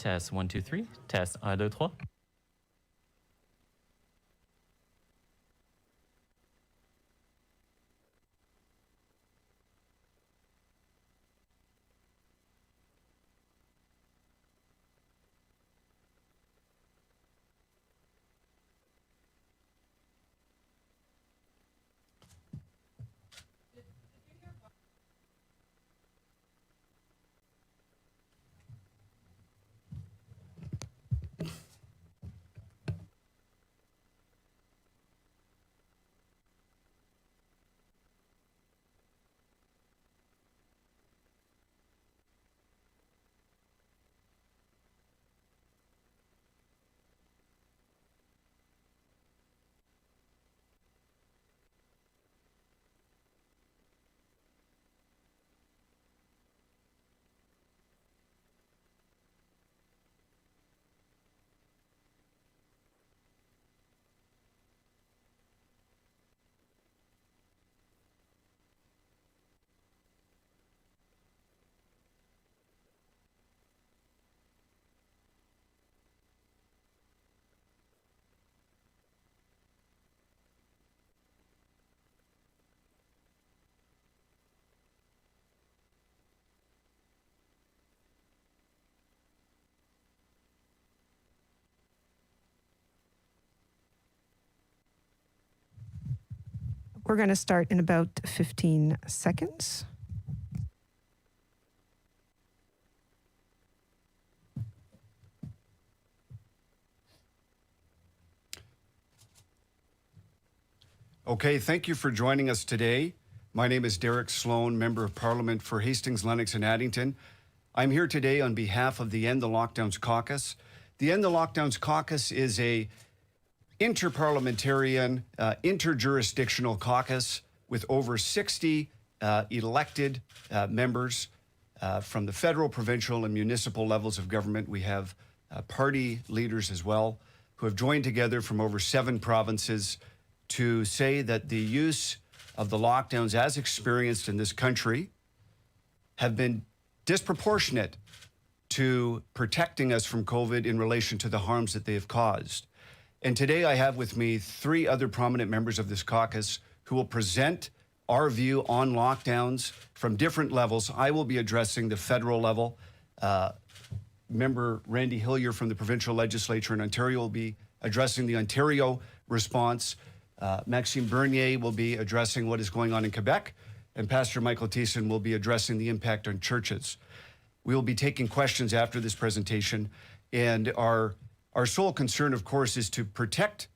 Test 1, 2, 3. Test 1, 2, 3. We're going to start in about 15 seconds. Okay, thank you for joining us today. My name is Derek Sloan, Member of Parliament for Hastings, Lennox and Addington. I'm here today on behalf of the End the Lockdowns Caucus. The End the Lockdowns Caucus is a interparliamentarian, interjurisdictional caucus with over 60 elected members from the federal, provincial, and municipal levels of government. We have party leaders as well who have joined together from over 7 provinces to say that the use of the lockdowns as experienced in this country have been disproportionate to protecting us from COVID in relation to the harms that they have caused. And today I have with me 3 other prominent members of this caucus who will present our view on lockdowns from different levels. I will be addressing the federal level. Member Randy Hillier from the provincial legislature in Ontario will be addressing the Ontario response. Maxime will be addressing what is going on in Quebec, and Pastor Michael Thiessen will be addressing the impact on churches. We will be taking questions after this presentation, and our sole concern, of course, is to protect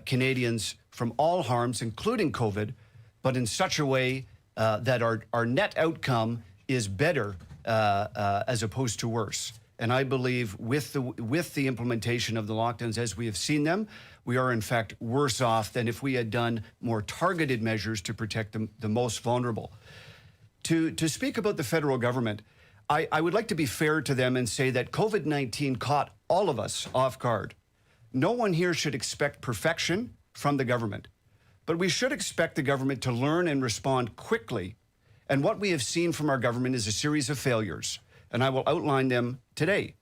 Canadians from all harms, including COVID, but in such a way that our net outcome is better as opposed to worse. And I believe with the implementation of the lockdowns as we have seen them, we are in fact worse off than if we had done more targeted measures to protect the most vulnerable. To speak about the federal government, I would like to be fair to them and say that COVID-19 caught all of us off guard. No one here should expect perfection from the government, but we should expect the government to learn and respond quickly. And what we have seen from our government is a series of failures, and I will outline them today.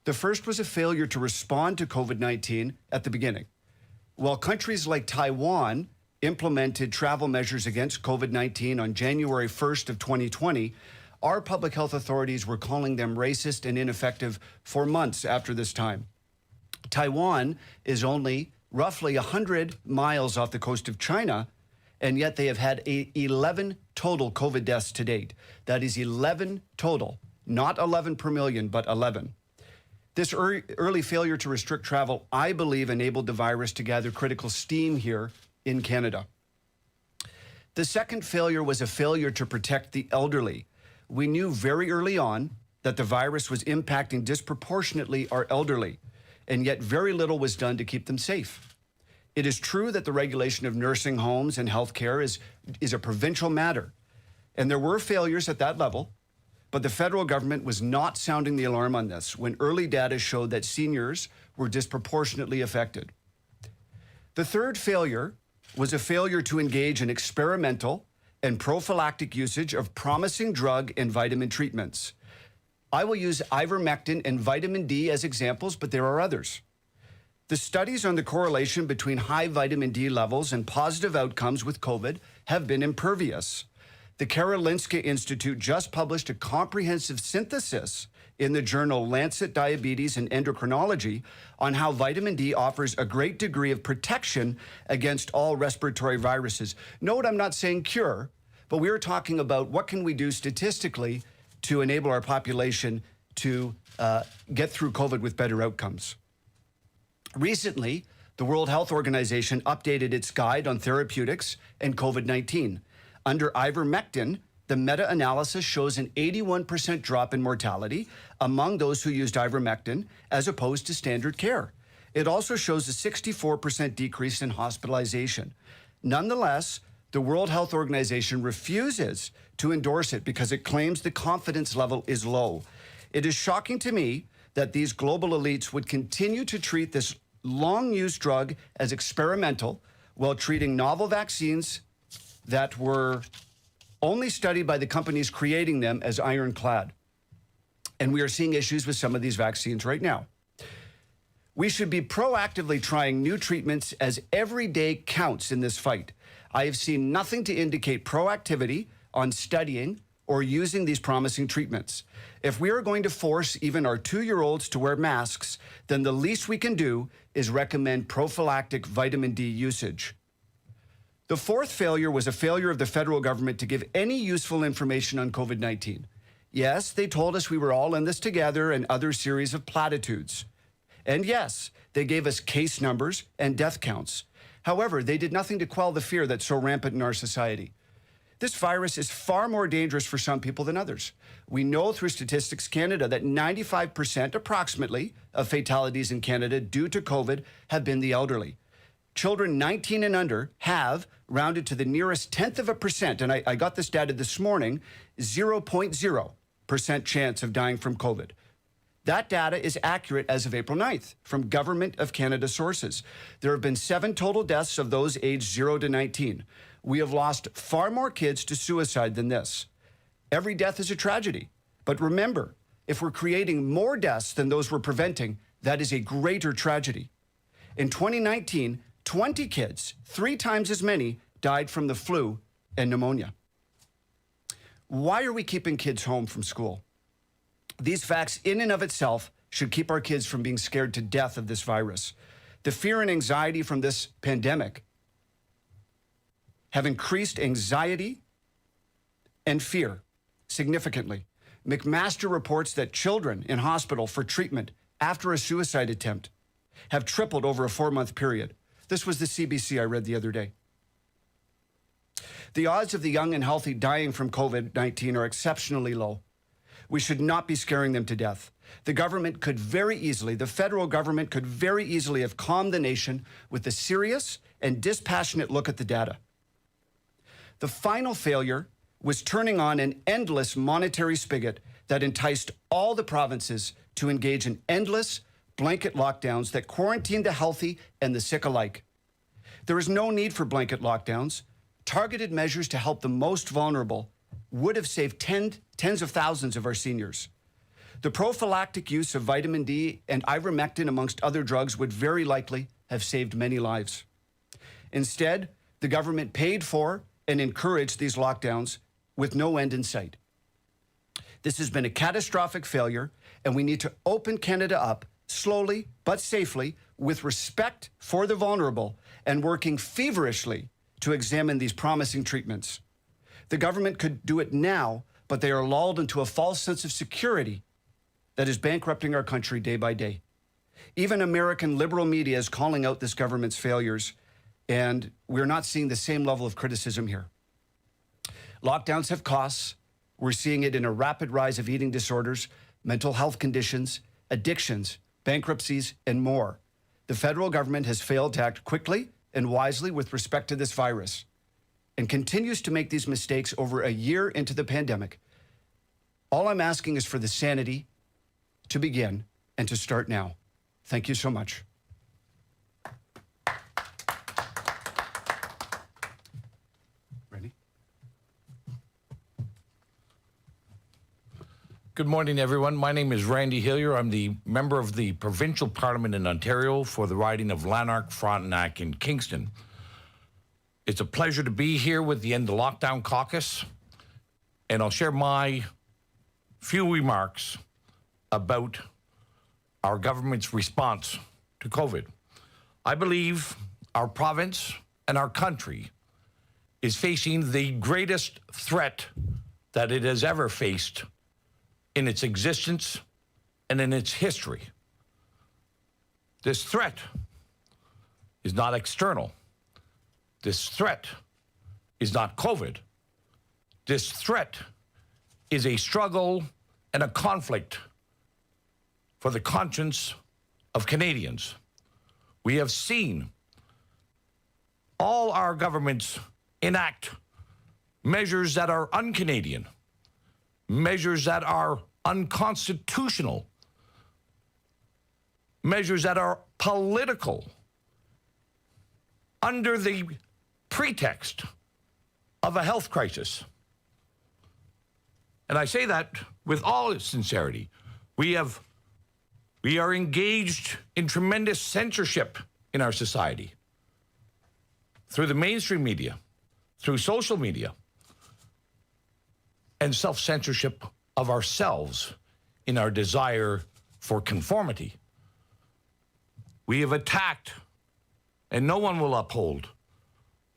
The first was a failure to respond to COVID-19 at the beginning. While countries like Taiwan implemented travel measures against COVID-19 on January 1st of 2020, our public health authorities were calling them racist and ineffective for months after this time. Taiwan is only roughly 100 miles off the coast of China, and yet they have had 11 total COVID deaths to date. That is 11 total, not 11 per million, but 11. This early failure to restrict travel, I believe, enabled the virus to gather critical steam here in Canada. The second failure was a failure to protect the elderly. We knew very early on that the virus was impacting disproportionately our elderly, and yet very little was done to keep them safe. It is true that the regulation of nursing homes and healthcare is a provincial matter, and there were failures at that level, but the federal government was not sounding the alarm on this when early data showed that seniors were disproportionately affected. The third failure was a failure to engage in experimental and prophylactic usage of promising drug and vitamin treatments. I will use ivermectin and vitamin D as examples, but there are others. The studies on the correlation between high vitamin D levels and positive outcomes with COVID have been impervious. The Karolinska Institute just published a comprehensive synthesis in the journal Lancet Diabetes and Endocrinology on how vitamin D offers a great degree of protection against all respiratory viruses. Note, I'm not saying cure, but we're talking about what can we do statistically to enable our population to get through COVID with better outcomes. Recently, the World Health Organization updated its guide on therapeutics and COVID-19. Under ivermectin, the meta-analysis shows an 81% drop in mortality among those who used ivermectin as opposed to standard care. It also shows a 64% decrease in hospitalization. Nonetheless, the World Health Organization refuses to endorse it because it claims the confidence level is low. It is shocking to me that these global elites would continue to treat this long-used drug as experimental while treating novel vaccines that were only studied by the companies creating them as ironclad. And we are seeing issues with some of these vaccines right now. We should be proactively trying new treatments as every day counts in this fight. I have seen nothing to indicate proactivity on studying or using these promising treatments. If we are going to force even our 2-year-olds to wear masks, then the least we can do is recommend prophylactic vitamin D usage. The fourth failure was a failure of the federal government to give any useful information on COVID-19. Yes, they told us we were all in this together and other series of platitudes. And yes, they gave us case numbers and death counts. However, they did nothing to quell the fear that's so rampant in our society. This virus is far more dangerous for some people than others. We know through Statistics Canada that 95% approximately of fatalities in Canada due to COVID have been the elderly. Children 19 and under have, rounded to the nearest 0.1%, and I got this data this morning, 0.0% chance of dying from COVID. That data is accurate as of April 9th from Government of Canada sources. There have been 7 total deaths of those aged 0 to 19. We have lost far more kids to suicide than this. Every death is a tragedy. But remember, if we're creating more deaths than those we're preventing, that is a greater tragedy. In 2019, 20 kids, 3 times as many, died from the flu and pneumonia. Why are we keeping kids home from school? These facts in and of itself should keep our kids from being scared to death of this virus. The fear and anxiety from this pandemic have increased anxiety and fear significantly. McMaster reports that children in hospital for treatment after a suicide attempt have tripled over a 4-month period. This was the CBC I read the other day. The odds of the young and healthy dying from COVID-19 are exceptionally low. We should not be scaring them to death. The government could very easily, the federal government could very easily have calmed the nation with a serious and dispassionate look at the data. The final failure was turning on an endless monetary spigot that enticed all the provinces to engage in endless blanket lockdowns that quarantined the healthy and the sick alike. There is no need for blanket lockdowns. Targeted measures to help the most vulnerable would have saved tens of thousands of our seniors. The prophylactic use of vitamin D and ivermectin, amongst other drugs, would very likely have saved many lives. Instead, the government paid for and encouraged these lockdowns with no end in sight. This has been a catastrophic failure, and we need to open Canada up slowly but safely with respect for the vulnerable and working feverishly to examine these promising treatments. The government could do it now, but they are lulled into a false sense of security that is bankrupting our country day by day. Even American liberal media is calling out this government's failures, and we're not seeing the same level of criticism here. Lockdowns have costs. We're seeing it in a rapid rise of eating disorders, mental health conditions, addictions, bankruptcies, and more. The federal government has failed to act quickly and wisely with respect to this virus and continues to make these mistakes over a year into the pandemic. All I'm asking is for the sanity to begin and to start now. Thank you so much. Ready? Good morning, everyone. My name is Randy Hillier. I'm the member of the Provincial Parliament in Ontario for the riding of Lanark, Frontenac, and Kingston. It's a pleasure to be here with the End of Lockdown Caucus, and I'll share my few remarks about our government's response to COVID. I believe our province and our country is facing the greatest threat that it has ever faced in its existence and in its history. This threat is not external. This threat is not COVID. This threat is a struggle and a conflict for the conscience of Canadians. We have seen all our governments enact measures that are un-Canadian, measures that are unconstitutional, measures that are political, under the pretext of a health crisis. And I say that with all sincerity. We are engaged in tremendous censorship in our society through the mainstream media, through social media, and self-censorship of ourselves in our desire for conformity. We have attacked, and no one will uphold,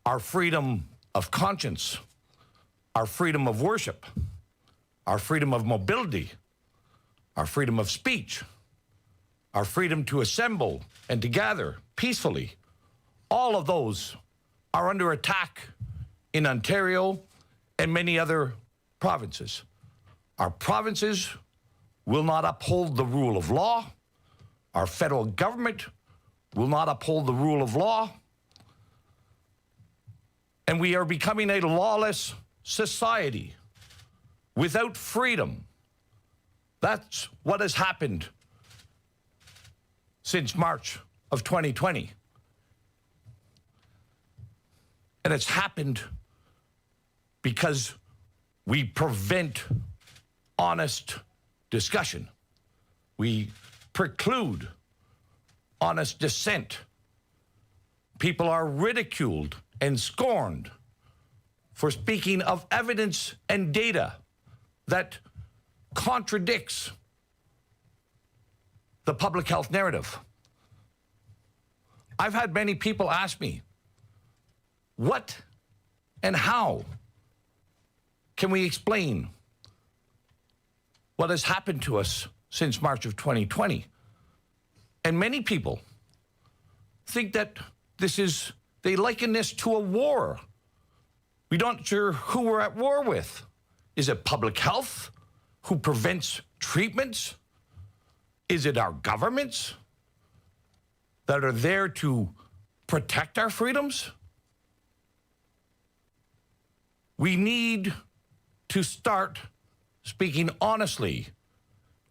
our freedom of conscience, our freedom of worship, our freedom of mobility, our freedom of speech, our freedom to assemble and to gather peacefully. All of those are under attack in Ontario and many other provinces. Our provinces will not uphold the rule of law. Our federal government will not uphold the rule of law. And we are becoming a lawless society without freedom. That's what has happened since March of 2020. And it's happened because we prevent honest discussion. We preclude honest dissent. People are ridiculed and scorned for speaking of evidence and data that contradicts the public health narrative. I've had many people ask me, what and how can we explain what has happened to us since March of 2020? And many people think that they liken this to a war. We don't sure who we're at war with. Is it public health who prevents treatments? Is it our governments that are there to protect our freedoms? We need to start speaking honestly.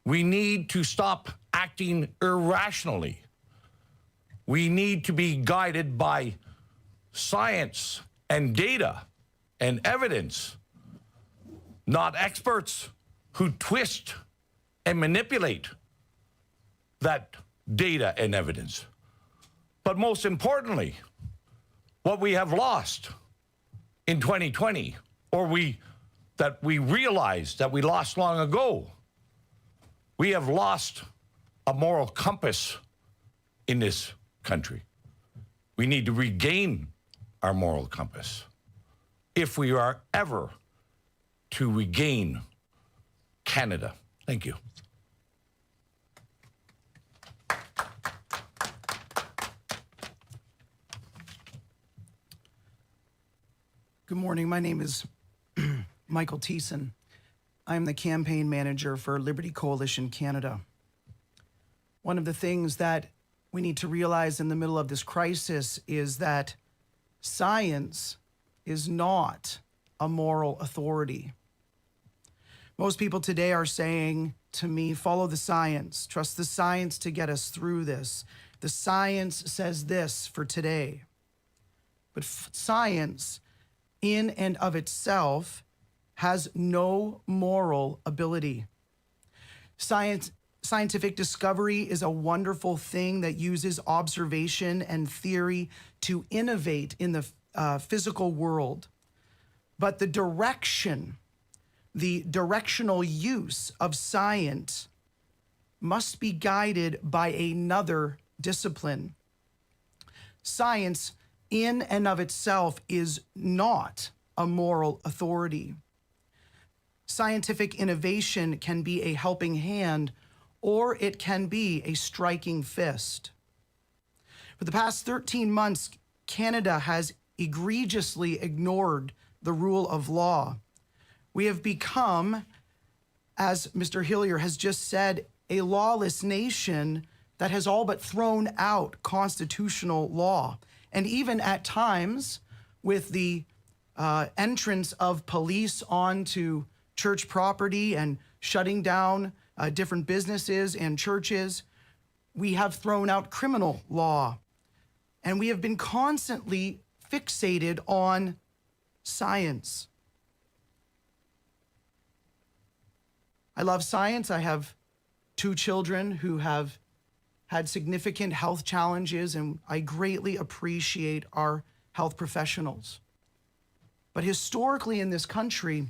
We need to stop acting irrationally. We need to be guided by science and data and evidence, not experts who twist and manipulate that data and evidence. But most importantly, what we have lost in 2020, or that we realized that we lost long ago, we have lost a moral compass in this country. We need to regain our moral compass if we are ever to regain Canada. Thank you. Good morning. My name is Michael Thiessen. I'm the campaign manager for Liberty Coalition Canada. One of the things that we need to realize in the middle of this crisis is that science is not a moral authority. Most people today are saying to me, follow the science, trust the science to get us through this. The science says this for today. But science in and of itself has no moral ability. Scientific discovery is a wonderful thing that uses observation and theory to innovate in the physical world. But the directional use of science must be guided by another discipline. Science, in and of itself, is not a moral authority. Scientific innovation can be a helping hand, or it can be a striking fist. For the past 13 months, Canada has egregiously ignored the rule of law. We have become, as Mr. Hillier has just said, a lawless nation that has all but thrown out constitutional law. And even at times, with the entrance of police onto church property and shutting down different businesses and churches, we have thrown out criminal law. And we have been constantly fixated on science. I love science. I have 2 children who have had significant health challenges, and I greatly appreciate our health professionals. But historically in this country,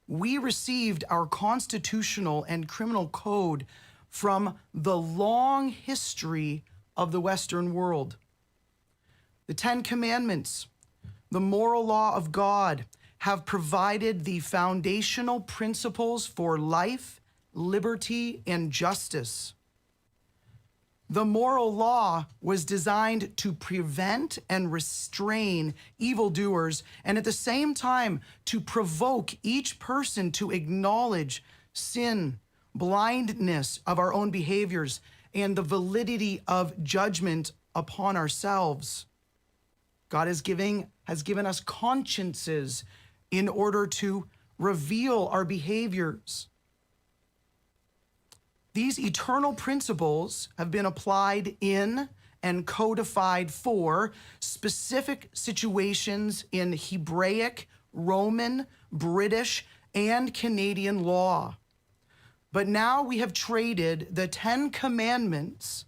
we received our constitutional and criminal code from the long history of the Western world. The 10 Commandments, the moral law of God, have provided the foundational principles for life, liberty, and justice. The moral law was designed to prevent and restrain evildoers, and at the same time to provoke each person to acknowledge sin, blindness of our own behaviors, and the validity of judgment upon ourselves. God has given us consciences in order to reveal our behaviors. These eternal principles have been applied in and codified for specific situations in Hebraic, Roman, British, and Canadian law. But now we have traded the 10 commandments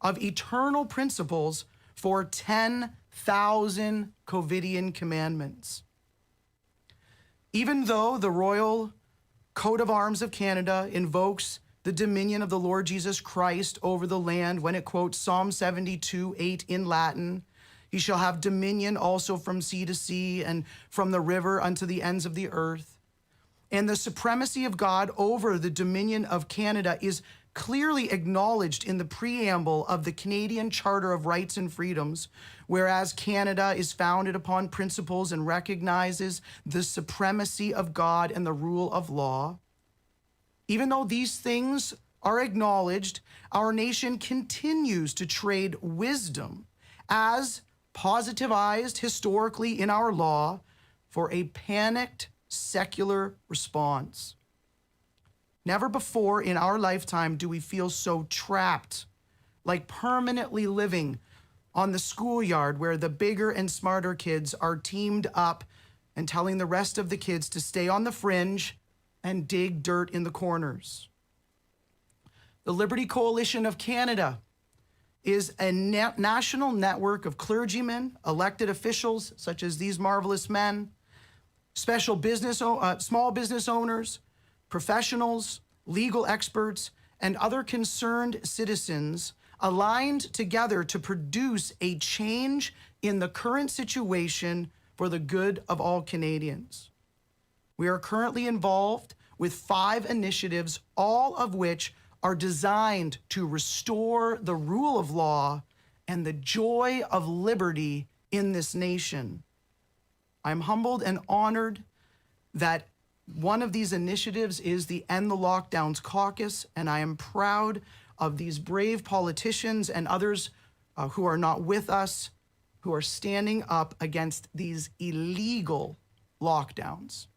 of eternal principles for 10,000 COVIDian commandments. Even though the Royal Coat of Arms of Canada invokes the dominion of the Lord Jesus Christ over the land when it quotes Psalm 72:8 in Latin, he shall have dominion also from sea to sea and from the river unto the ends of the earth. And the supremacy of God over the dominion of Canada is clearly acknowledged in the preamble of the Canadian Charter of Rights and Freedoms, whereas Canada is founded upon principles and recognizes the supremacy of God and the rule of law. Even though these things are acknowledged, our nation continues to trade wisdom as positivized historically in our law for a panicked secular response. Never before in our lifetime do we feel so trapped, like permanently living on the schoolyard where the bigger and smarter kids are teamed up and telling the rest of the kids to stay on the fringe and dig dirt in the corners. The Liberty Coalition of Canada is a national network of clergymen, elected officials such as these marvelous men, small business owners, professionals, legal experts, and other concerned citizens aligned together to produce a change in the current situation for the good of all Canadians. We are currently involved with 5 initiatives, all of which are designed to restore the rule of law and the joy of liberty in this nation. I'm humbled and honored that one of these initiatives is the End the Lockdowns Caucus, and I am proud of these brave politicians and others who are not with us, who are standing up against these illegal lockdowns.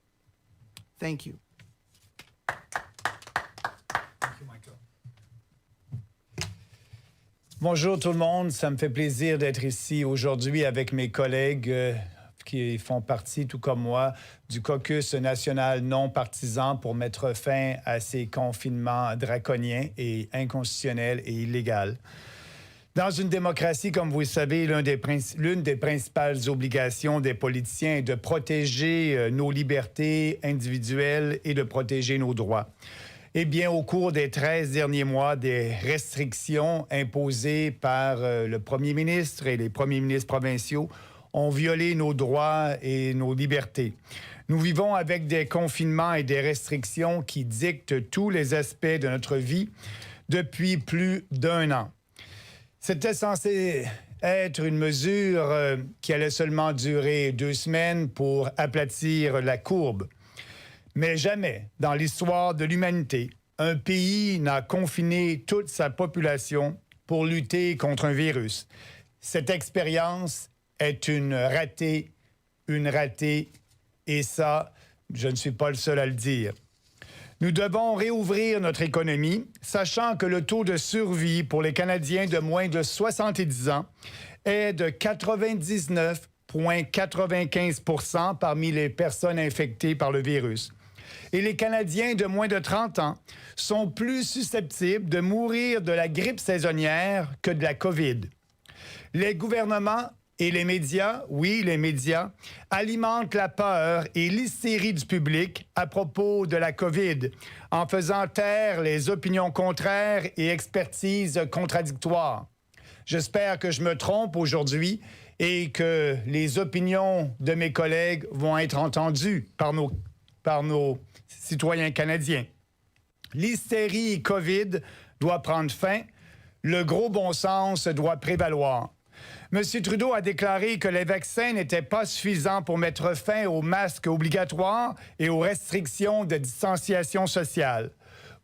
Thank you. Bonjour tout le monde, ça me fait plaisir d'être ici aujourd'hui avec mes collègues qui font partie, tout comme moi, du Caucus national non partisan pour mettre fin à ces confinements draconiens et inconstitutionnels et illégaux. Dans une démocratie, comme vous le savez, l'une des principales obligations des politiciens est de protéger nos libertés individuelles et de protéger nos droits. Eh bien, au cours des 13 derniers mois, des restrictions imposées par le premier ministre et les premiers ministres provinciaux ont violé nos droits et nos libertés. Nous vivons avec des confinements et des restrictions qui dictent tous les aspects de notre vie depuis plus d'1 an. C'était censé être une mesure qui allait seulement durer 2 semaines pour aplatir la courbe. Mais jamais, dans l'histoire de l'humanité, un pays n'a confiné toute sa population pour lutter contre un virus. Cette expérience est une ratée, et ça, je ne suis pas le seul à le dire. Nous devons réouvrir notre économie, sachant que le taux de survie pour les Canadiens de moins de 70 ans est de 99,95 % parmi les personnes infectées par le virus. Et les Canadiens de moins de 30 ans sont plus susceptibles de mourir de la grippe saisonnière que de la COVID. Les gouvernements et les médias, oui, les médias, alimentent la peur et l'hystérie du public à propos de la COVID, en faisant taire les opinions contraires et expertises contradictoires. J'espère que je me trompe aujourd'hui et que les opinions de mes collègues vont être entendues par nos citoyens canadiens. L'hystérie COVID doit prendre fin. Le gros bon sens doit prévaloir. M. Trudeau a déclaré que les vaccins n'étaient pas suffisants pour mettre fin aux masques obligatoires et aux restrictions de distanciation sociale.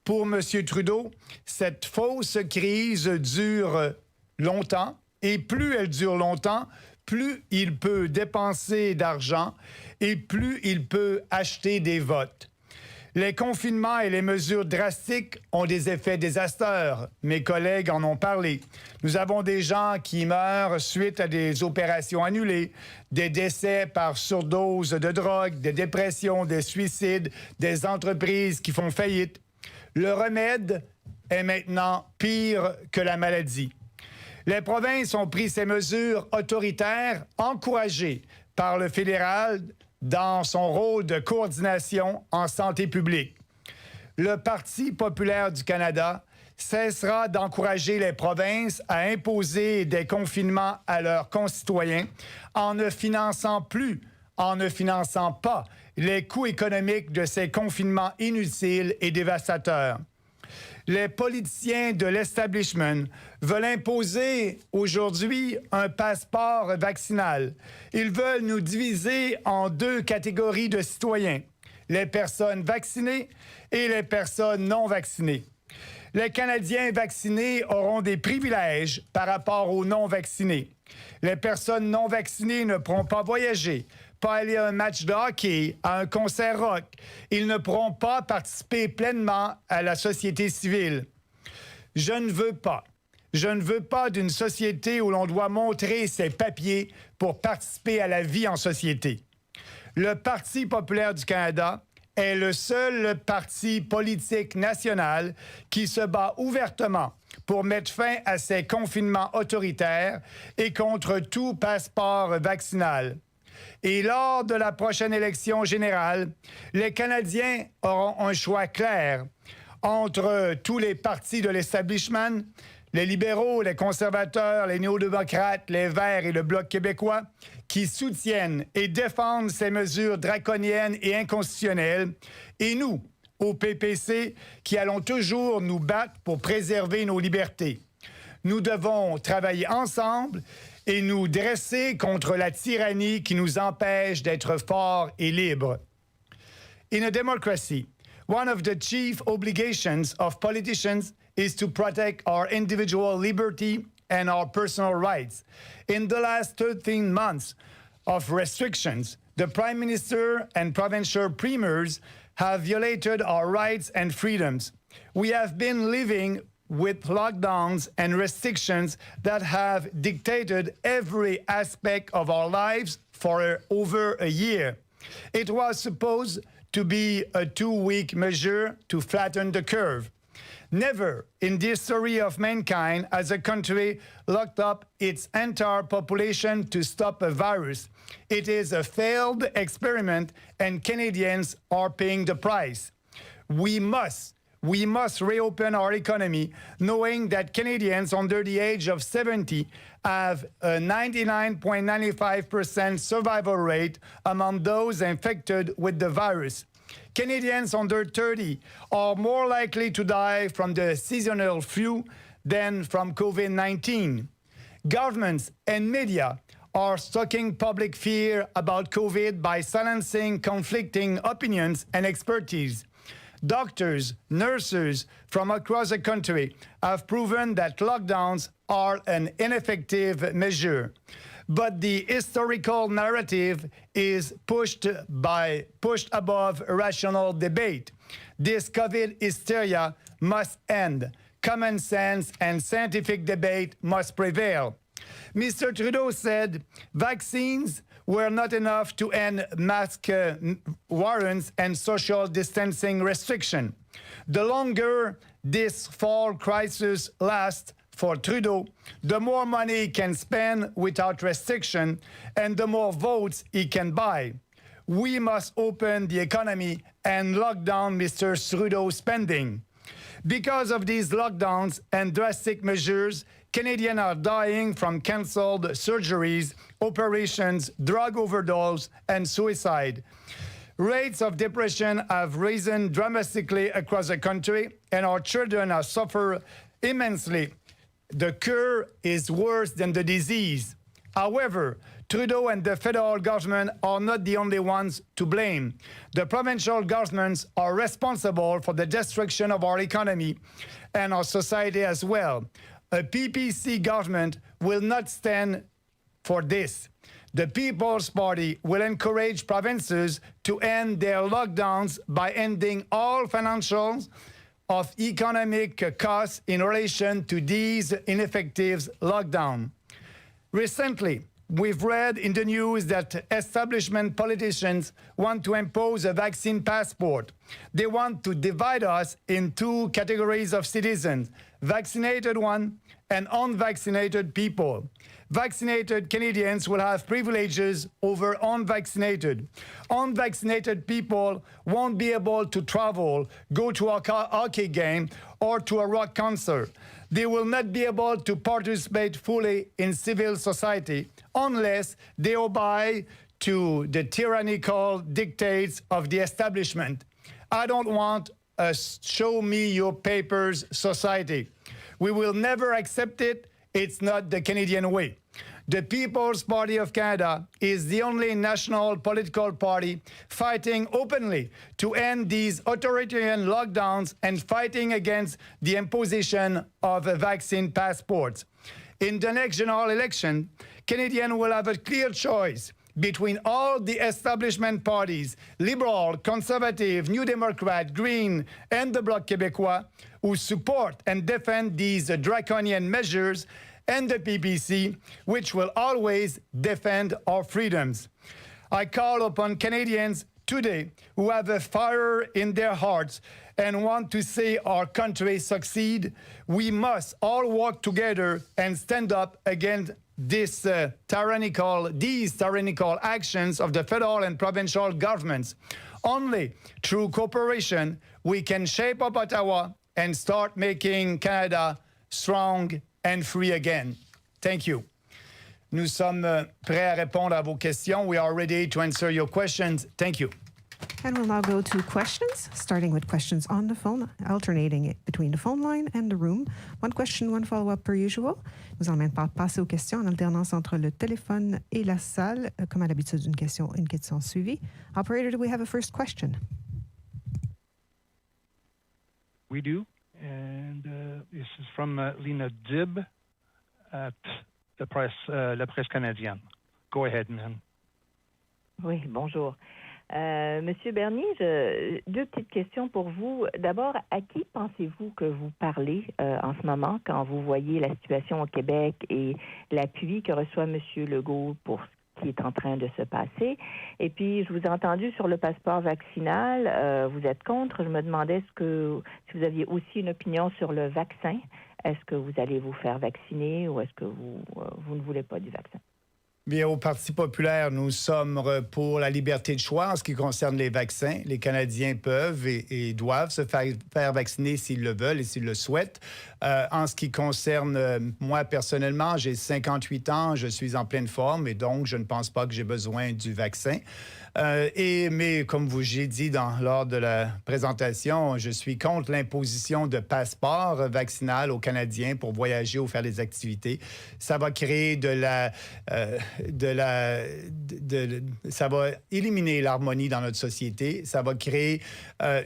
Pour M. Trudeau, cette fausse crise dure longtemps et plus elle dure longtemps, plus il peut dépenser d'argent et plus il peut acheter des votes. Les confinements et les mesures drastiques ont des effets désastreux. Mes collègues en ont parlé. Nous avons des gens qui meurent suite à des opérations annulées, des décès par surdose de drogue, des dépressions, des suicides, des entreprises qui font faillite. Le remède est maintenant pire que la maladie. Les provinces ont pris ces mesures autoritaires encouragées par le fédéral dans son rôle de coordination en santé publique. Le Parti populaire du Canada cessera d'encourager les provinces à imposer des confinements à leurs concitoyens en ne finançant pas les coûts économiques de ces confinements inutiles et dévastateurs. Les politiciens de l'establishment veulent imposer aujourd'hui un passeport vaccinal. Ils veulent nous diviser en 2 catégories de citoyens, les personnes vaccinées et les personnes non vaccinées. Les Canadiens vaccinés auront des privilèges par rapport aux non-vaccinés. Les personnes non vaccinées ne pourront pas voyager, pas aller à un match de hockey, à un concert rock. Ils ne pourront pas participer pleinement à la société civile. Je ne veux pas d'une société où l'on doit montrer ses papiers pour participer à la vie en société. Le Parti populaire du Canada est le seul parti politique national qui se bat ouvertement pour mettre fin à ces confinements autoritaires et contre tout passeport vaccinal. Et lors de la prochaine élection générale, les Canadiens auront un choix clair entre tous les partis de l'establishment, les libéraux, les conservateurs, les néo-démocrates, les Verts et le Bloc québécois, qui soutiennent et défendent ces mesures draconiennes et inconstitutionnelles, et nous, au PPC, qui allons toujours nous battre pour préserver nos libertés. Nous devons travailler ensemble et nous dresser contre la tyrannie qui nous empêche d'être forts et libres. In a democracy, one of the chief obligations of politicians is to protect our individual liberty and our personal rights. In the last 13 months of restrictions, the Prime Minister and provincial premiers have violated our rights and freedoms. We have been living with lockdowns and restrictions that have dictated every aspect of our lives for over a year. It was supposed to be a 2-week measure to flatten the curve. Never in the history of mankind has a country locked up its entire population to stop a virus. It is a failed experiment, and Canadians are paying the price. We must reopen our economy, knowing that Canadians under the age of 70 have a 99.95% survival rate among those infected with the virus. Canadians under 30 are more likely to die from the seasonal flu than from COVID-19. Governments and media are stoking public fear about COVID by silencing conflicting opinions and expertise. Doctors, nurses from across the country have proven that lockdowns are an ineffective measure. But the historical narrative is pushed above rational debate. This COVID hysteria must end. Common sense and scientific debate must prevail. Mr. Trudeau said vaccines were not enough to end mask warrants and social distancing restriction. The longer this fall crisis lasts for Trudeau, the more money he can spend without restriction and the more votes he can buy. We must open the economy and lock down Mr. Trudeau's spending. Because of these lockdowns and drastic measures, Canadians are dying from cancelled surgeries, operations, drug overdose, and suicide. Rates of depression have risen dramatically across the country, and our children have suffered immensely. The cure is worse than the disease. However, Trudeau and the federal government are not the only ones to blame. The provincial governments are responsible for the destruction of our economy and our society as well. A PPC government will not stand for this. The People's Party will encourage provinces to end their lockdowns by ending all financials of economic costs in relation to these ineffective lockdowns. Recently, we've read in the news that establishment politicians want to impose a vaccine passport. They want to divide us in 2 categories of citizens, vaccinated ones and unvaccinated people. Vaccinated Canadians will have privileges over unvaccinated. Unvaccinated people won't be able to travel, go to a hockey game, or to a rock concert. They will not be able to participate fully in civil society unless they obey to the tyrannical dictates of the establishment. I don't want a show me your papers society. We will never accept it. It's not the Canadian way. The People's Party of Canada is the only national political party fighting openly to end these authoritarian lockdowns and fighting against the imposition of vaccine passports. In the next general election, Canadians will have a clear choice between all the establishment parties, Liberal, Conservative, New Democrat, Green, and the Bloc Québécois, who support and defend these draconian measures, and the PPC, which will always defend our freedoms. I call upon Canadians today who have a fire in their hearts and want to see our country succeed. We must all work together and stand up against these tyrannical actions of the federal and provincial governments. Only through cooperation we can shape up Ottawa and start making Canada strong and free again. Thank you. Nous sommes prêts à répondre à vos questions. We are ready to answer your questions. Thank you. And we'll now go to questions, starting with questions on the phone, alternating it between the phone line and the room. 1 question, 1 follow-up per usual. Nous allons maintenant passer aux questions en alternance entre le téléphone et la salle. Comme à l'habitude, une question suivie. Operator, do we have a first question? We do. And this is from Lena Dib at La Presse Canadienne. Go ahead, ma'am. Oui, bonjour. Monsieur Bernier, deux petites questions pour vous. D'abord, à qui pensez-vous que vous parlez en ce moment quand vous voyez la situation au Québec et l'appui que reçoit Monsieur Legault pour ce qui est en train de se passer? Et puis, je vous ai entendu sur le passeport vaccinal. Vous êtes contre. Je me demandais si vous aviez aussi une opinion sur le vaccin. Est-ce que vous allez vous faire vacciner ou est-ce que vous ne voulez pas du vaccin? Bien, au Parti populaire, nous sommes pour la liberté de choix en ce qui concerne les vaccins. Les Canadiens peuvent et doivent se faire vacciner s'ils le veulent et s'ils le souhaitent. En ce qui concerne moi, personnellement, j'ai 58 ans, je suis en pleine forme et donc je ne pense pas que j'ai besoin du vaccin. Mais comme j'ai dit lors de la présentation, je suis contre l'imposition de passeport vaccinal aux Canadiens pour voyager ou faire des activités. Ça va créer ça va éliminer l'harmonie dans notre société. Ça va créer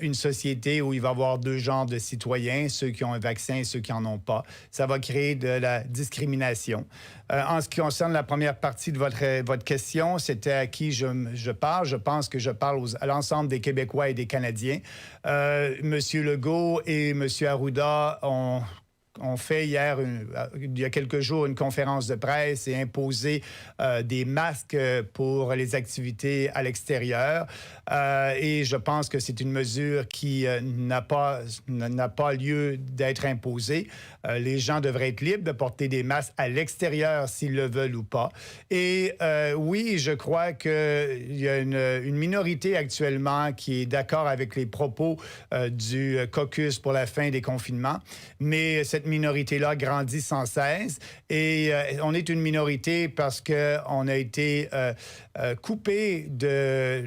une société où il va y avoir deux genres de citoyens, ceux qui ont un vaccin et ceux qui n'en ont pas. Ça va créer de la discrimination. En ce qui concerne la première partie de votre question, c'était à qui je parle. Je pense que je parle à l'ensemble des Québécois et des Canadiens. Monsieur Legault et Monsieur Arruda ont fait il y a quelques jours, une conférence de presse et imposé des masques pour les activités à l'extérieur. Et je pense que c'est une mesure qui n'a pas lieu d'être imposée. Les gens devraient être libres de porter des masques à l'extérieur s'ils le veulent ou pas. Et oui, je crois qu'il y a une minorité actuellement qui est d'accord avec les propos du Caucus pour la fin des confinements. Mais cette minorité-là grandit sans cesse. Et on est une minorité parce qu'on a été coupé de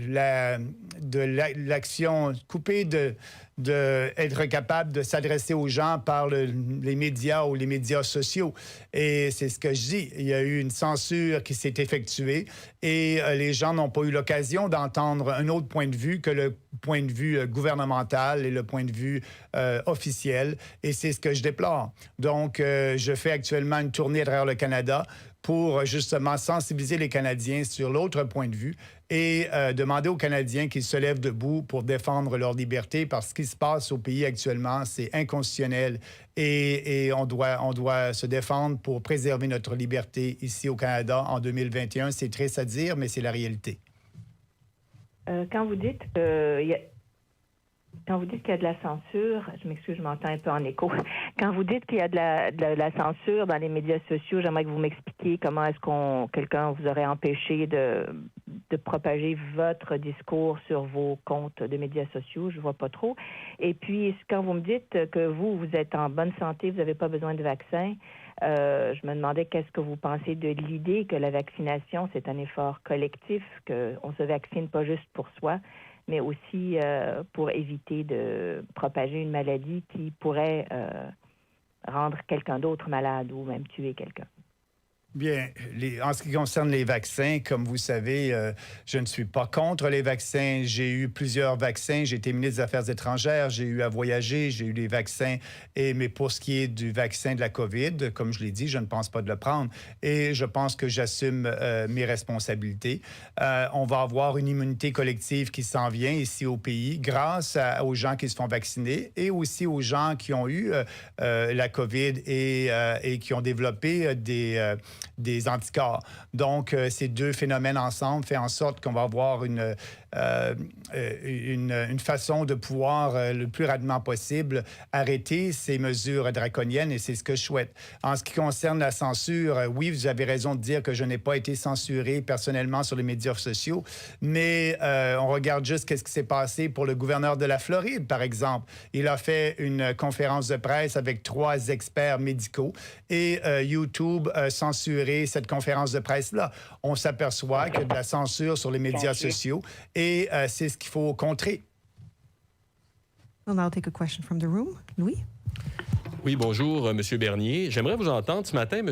l'action, coupé d'être capable de s'adresser aux gens par les médias ou les médias sociaux. Et c'est ce que je dis. Il y a eu une censure qui s'est effectuée et les gens n'ont pas eu l'occasion d'entendre un autre point de vue que le point de vue gouvernemental et le point de vue officiel. Et c'est ce que je déplore. Donc, je fais actuellement une tournée à travers le Canada pour justement sensibiliser les Canadiens sur l'autre point de vue et demander aux Canadiens qu'ils se lèvent debout pour défendre leur liberté parce que ce qui se passe au pays actuellement, c'est inconstitutionnel et on doit se défendre pour préserver notre liberté ici au Canada en 2021. C'est triste à dire, mais c'est la réalité. Quand vous dites qu'il y a de la censure, je m'excuse, je m'entends un peu en écho. Quand vous dites qu'il y a de la censure dans les médias sociaux, j'aimerais que vous m'expliquiez comment est-ce quelqu'un vous aurait empêché de propager votre discours sur vos comptes de médias sociaux. Je ne vois pas trop. Et puis, quand vous me dites que vous êtes en bonne santé, vous n'avez pas besoin de vaccin, je me demandais qu'est-ce que vous pensez de l'idée que la vaccination, c'est un effort collectif, qu'on se vaccine pas juste pour soi, mais aussi pour éviter de propager une maladie qui pourrait rendre quelqu'un d'autre malade ou même tuer quelqu'un. Bien, en ce qui concerne les vaccins, comme vous savez, je ne suis pas contre les vaccins. J'ai eu plusieurs vaccins. J'ai été ministre des Affaires étrangères. J'ai eu à voyager. J'ai eu des vaccins. Mais pour ce qui est du vaccin de la COVID, comme je l'ai dit, je ne pense pas de le prendre. Et je pense que j'assume mes responsabilités. On va avoir une immunité collective qui s'en vient ici au pays grâce aux gens qui se font vacciner et aussi aux gens qui ont eu la COVID et qui ont développé des anticorps. Donc, ces deux phénomènes ensemble font en sorte qu'on va avoir une façon de pouvoir, le plus rapidement possible, arrêter ces mesures draconiennes et c'est ce que je souhaite. En ce qui concerne la censure, oui, vous avez raison de dire que je n'ai pas été censuré personnellement sur les médias sociaux, mais on regarde juste qu'est-ce qui s'est passé pour le gouverneur de la Floride, par exemple. Il a fait une conférence de presse avec 3 experts médicaux et YouTube a censuré cette conférence de presse-là. On s'aperçoit qu'il y a de la censure sur les médias sociaux et c'est ce qu'il faut contrer. We'll now take a question from the room. Louis? Oui, bonjour, M. Bernier. J'aimerais vous entendre. Ce matin, M.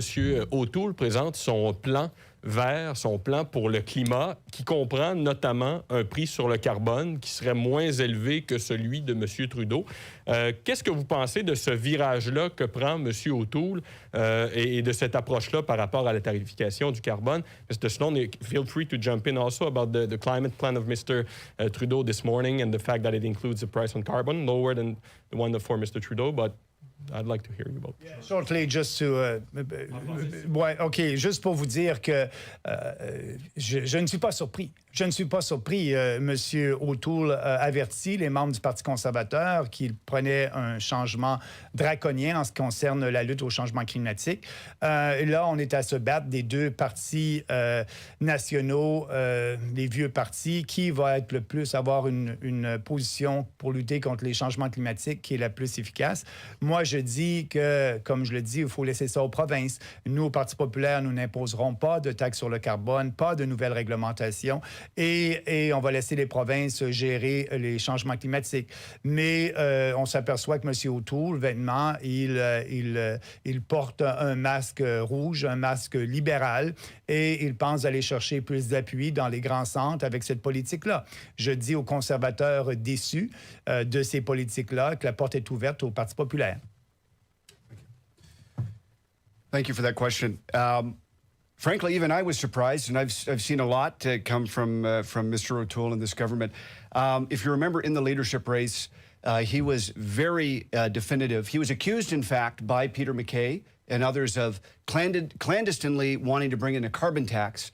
O'Toole présente son plan vers son plan pour le climat, qui comprend notamment un prix sur le carbone qui serait moins élevé que celui de M. Trudeau. Qu'est-ce que vous pensez de ce virage-là que prend M. O'Toole et de cette approche-là par rapport à la tarification du carbone? Mr. Sloan, feel free to jump in also about the climate plan of Mr. Trudeau this morning and the fact that it includes a price on carbon, lower than the one for Mr. Trudeau, but I'd like to hear you about this. Shortly, just to... ouais, OK, juste pour vous dire que je ne suis pas surpris. Je ne suis pas surpris. M. O'Toole avertit les membres du Parti conservateur qu'il prenait un changement draconien en ce qui concerne la lutte au changement climatique. Là, on est à se battre des deux partis nationaux, les vieux partis, qui va être le plus avoir une position pour lutter contre les changements climatiques qui est la plus efficace. Moi, je dis que, comme je le dis, il faut laisser ça aux provinces. Nous, au Parti populaire, nous n'imposerons pas de taxes sur le carbone, pas de nouvelles réglementations et on va laisser les provinces gérer les changements climatiques. Mais on s'aperçoit que M. O'Toole, vêtement, il porte un masque rouge, un masque libéral et il pense aller chercher plus d'appui dans les grands centres avec cette politique-là. Je dis aux conservateurs déçus de ces politiques-là que la porte est ouverte au Parti populaire. Thank you for that question. Frankly, even I was surprised, and I've seen a lot come from Mr. O'Toole and this government. If you remember, in the leadership race, he was very definitive. He was accused, in fact, by Peter MacKay and others of clandestinely wanting to bring in a carbon tax,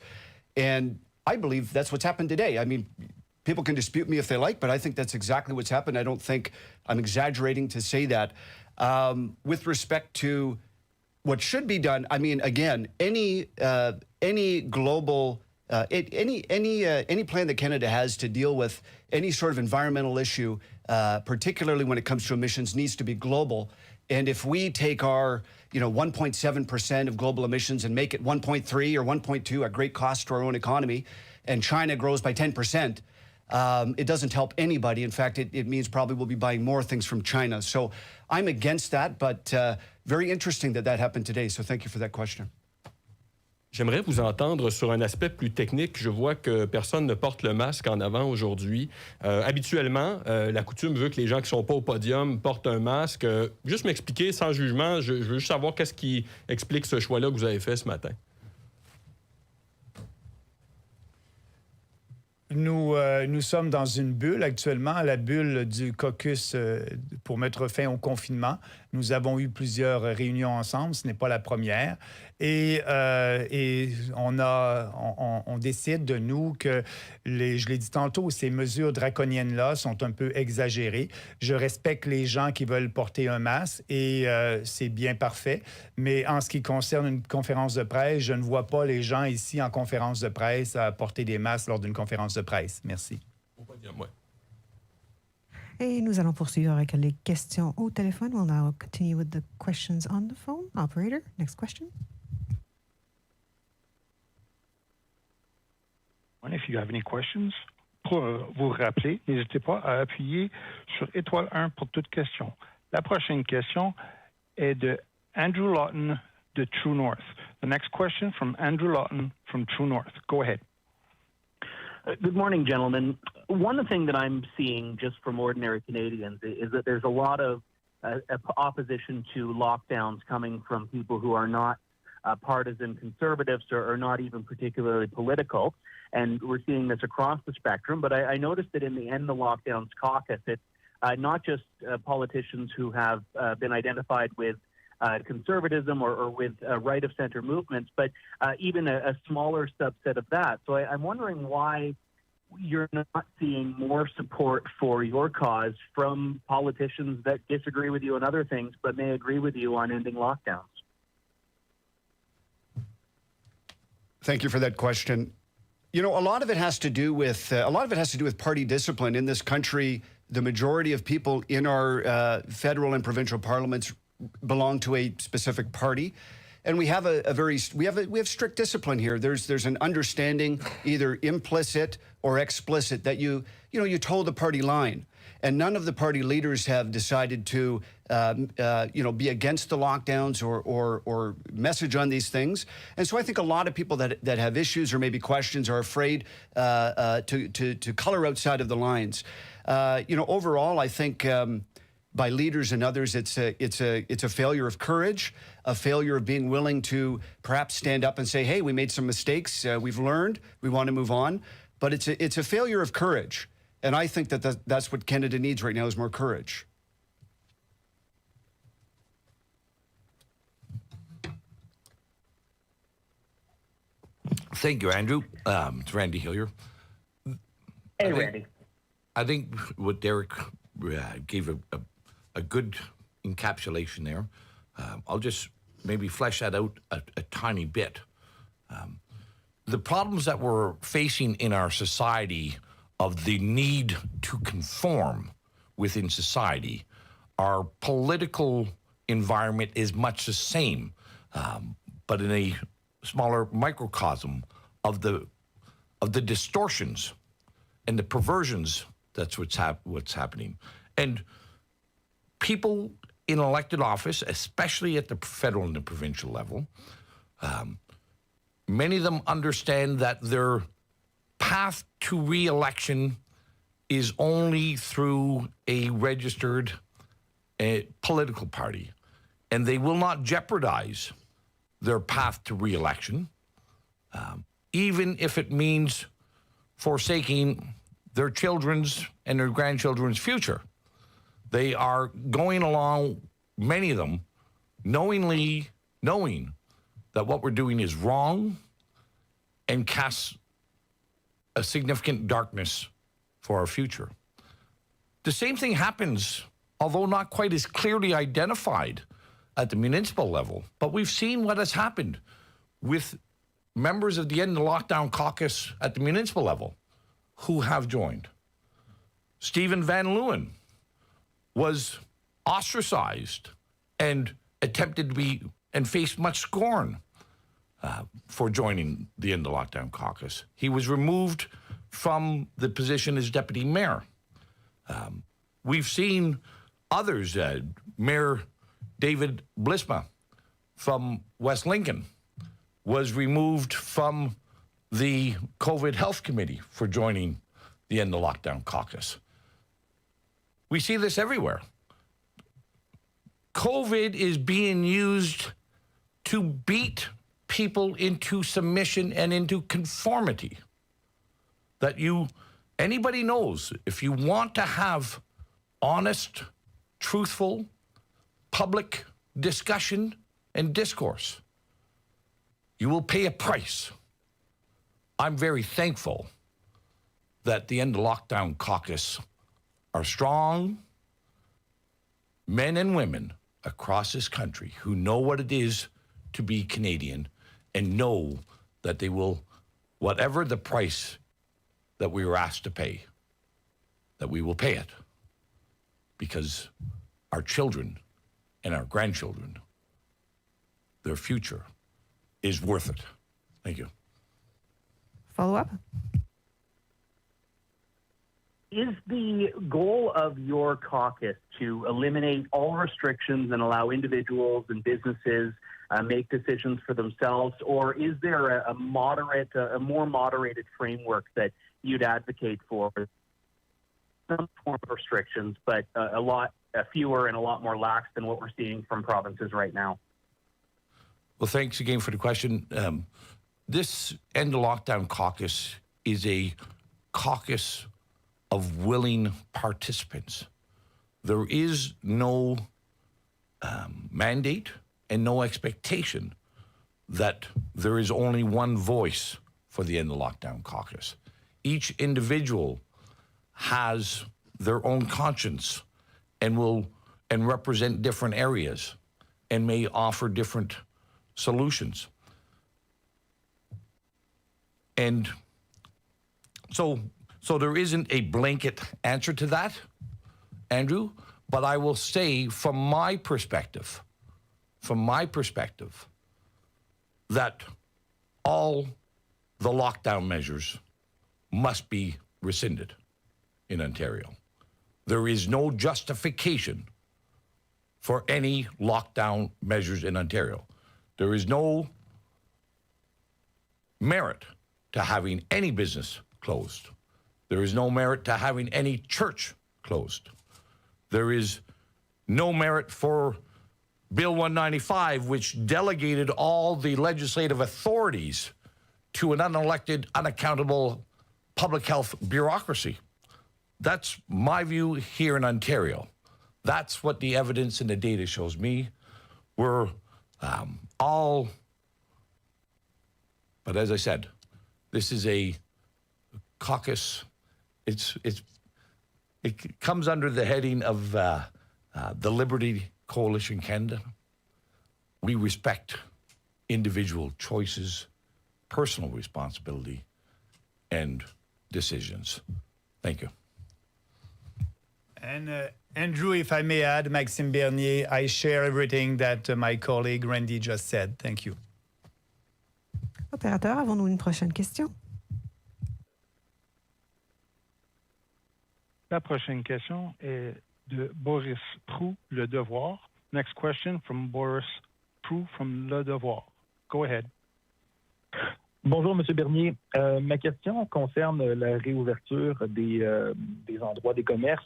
and I believe that's what's happened today. I mean, people can dispute me if they like, but I think that's exactly what's happened. I don't think I'm exaggerating to say that. With respect to what should be done, I mean, again, any global, any plan that Canada has to deal with any sort of environmental issue, particularly when it comes to emissions, needs to be global. And if we take our, 1.7% of global emissions and make it 1.3 or 1.2 at great cost to our own economy, and China grows by 10%, it doesn't help anybody. In fact, it means probably we'll be buying more things from China. So I'm against that, but very interesting that happened today. So thank you for that question. J'aimerais vous entendre sur un aspect plus technique. Je vois que personne ne porte le masque en avant aujourd'hui. Habituellement, la coutume veut que les gens qui ne sont pas au podium portent un masque. Juste m'expliquer, sans jugement, je veux juste savoir qu'est-ce qui explique ce choix-là que vous avez fait ce matin. Nous sommes dans une bulle actuellement, la bulle du Caucus pour mettre fin au confinement. Nous avons eu plusieurs réunions ensemble, ce n'est pas la première. Et on décide de nous que, je l'ai dit tantôt, ces mesures draconiennes-là sont un peu exagérées. Je respecte les gens qui veulent porter un masque et c'est bien parfait. Mais en ce qui concerne une conférence de presse, je ne vois pas les gens ici en conférence de presse à porter des masques lors d'une conférence de presse. Merci. Et nous allons poursuivre avec les questions au téléphone. We'll now continue with the questions on the phone. Operator, next question. If you have any questions, pour vous rappeler, n'hésitez pas à appuyer sur étoile 1 pour toute question. La prochaine question est de Andrew Lawton de True North. The next question from Andrew Lawton from True North. Go ahead. Good morning, gentlemen. One thing that I'm seeing just from ordinary Canadians is that there's a lot of opposition to lockdowns coming from people who are not partisan conservatives or not even particularly political. And we're seeing this across the spectrum. But I noticed that in the End the Lockdowns caucus, it's not just politicians who have been identified with conservatism or with right-of-center movements, but even a smaller subset of that. So I'm wondering why you're not seeing more support for your cause from politicians that disagree with you on other things, but may agree with you on ending lockdowns. Thank you for that question. A lot of it has to do with party discipline in this country. The majority of people in our federal and provincial parliaments belong to a specific party, and we have we have strict discipline here. There's an understanding, either implicit or explicit, that you toe the party line. And none of the party leaders have decided to, be against the lockdowns or message on these things. And so I think a lot of people that have issues or maybe questions are afraid to color outside of the lines. Overall, I think by leaders and others, it's a failure of courage, a failure of being willing to perhaps stand up and say, hey, we made some mistakes, we've learned, we want to move on. But it's a failure of courage. And I think that's what Canada needs right now is more courage. Thank you, Andrew. It's Randy Hillier. Hey, Randy. I think what Derek gave a good encapsulation there. I'll just maybe flesh that out a tiny bit. The problems that we're facing in our society of the need to conform within society, our political environment is much the same, but in a smaller microcosm of the distortions and the perversions. That's what's happening. And people in elected office, especially at the federal and the provincial level, many of them understand that their path to re-election is only through a registered political party, and they will not jeopardize their path to re-election, even if it means forsaking their children's and their grandchildren's future. They are going along, many of them, knowing that what we're doing is wrong and casts a significant darkness for our future. The same thing happens, although not quite as clearly identified at the municipal level, but we've seen what has happened with members of the End the Lockdown Caucus at the municipal level who have joined. Stephen Van Leeuwen was ostracized and attempted to be and faced much scorn for joining the End the Lockdown Caucus. He was removed from the position as deputy mayor. We've seen others, Mayor David Blisma from West Lincoln was removed from the COVID Health Committee for joining the End the Lockdown Caucus. We see this everywhere. COVID is being used to beat people into submission and into conformity. That anybody knows, if you want to have honest, truthful, public discussion and discourse, you will pay a price. I'm very thankful that the End the Lockdown Caucus are strong men and women across this country who know what it is to be Canadian and know that they will, whatever the price that we were asked to pay, that we will pay it because our children and our grandchildren, their future is worth it. Thank you. Follow up? Is the goal of your caucus to eliminate all restrictions and allow individuals and businesses make decisions for themselves, or is there a more moderated framework that you'd advocate for? Some form of restrictions, but a lot fewer and a lot more lax than what we're seeing from provinces right now. Well, thanks again for the question. This End the Lockdown Caucus is a caucus of willing participants. There is no mandate and no expectation that there is only one voice for the End the Lockdown Caucus. Each individual has their own conscience and represent different areas and may offer different solutions. And so there isn't a blanket answer to that, Andrew, but I will say from my perspective, that all the lockdown measures must be rescinded in Ontario. There is no justification for any lockdown measures in Ontario. There is no merit to having any business closed. There is no merit to having any church closed. There is no merit for Bill 195, which delegated all the legislative authorities to an unelected, unaccountable public health bureaucracy. That's my view here in Ontario. That's what the evidence and the data shows me. We're all, but as I said, this is a caucus. It comes under the heading of the Liberty Coalition Canada. We respect individual choices, personal responsibility, and decisions. Thank you. And Andrew, if I may add, Maxime Bernier, I share everything that my colleague Randy just said. Thank you. Opérateur, avons-nous une prochaine question? La prochaine question est de Boris Trew, Le Devoir. Next question from Boris Trew from Le Devoir. Go ahead. Bonjour, M. Bernier. Ma question concerne la réouverture des endroits, des commerces.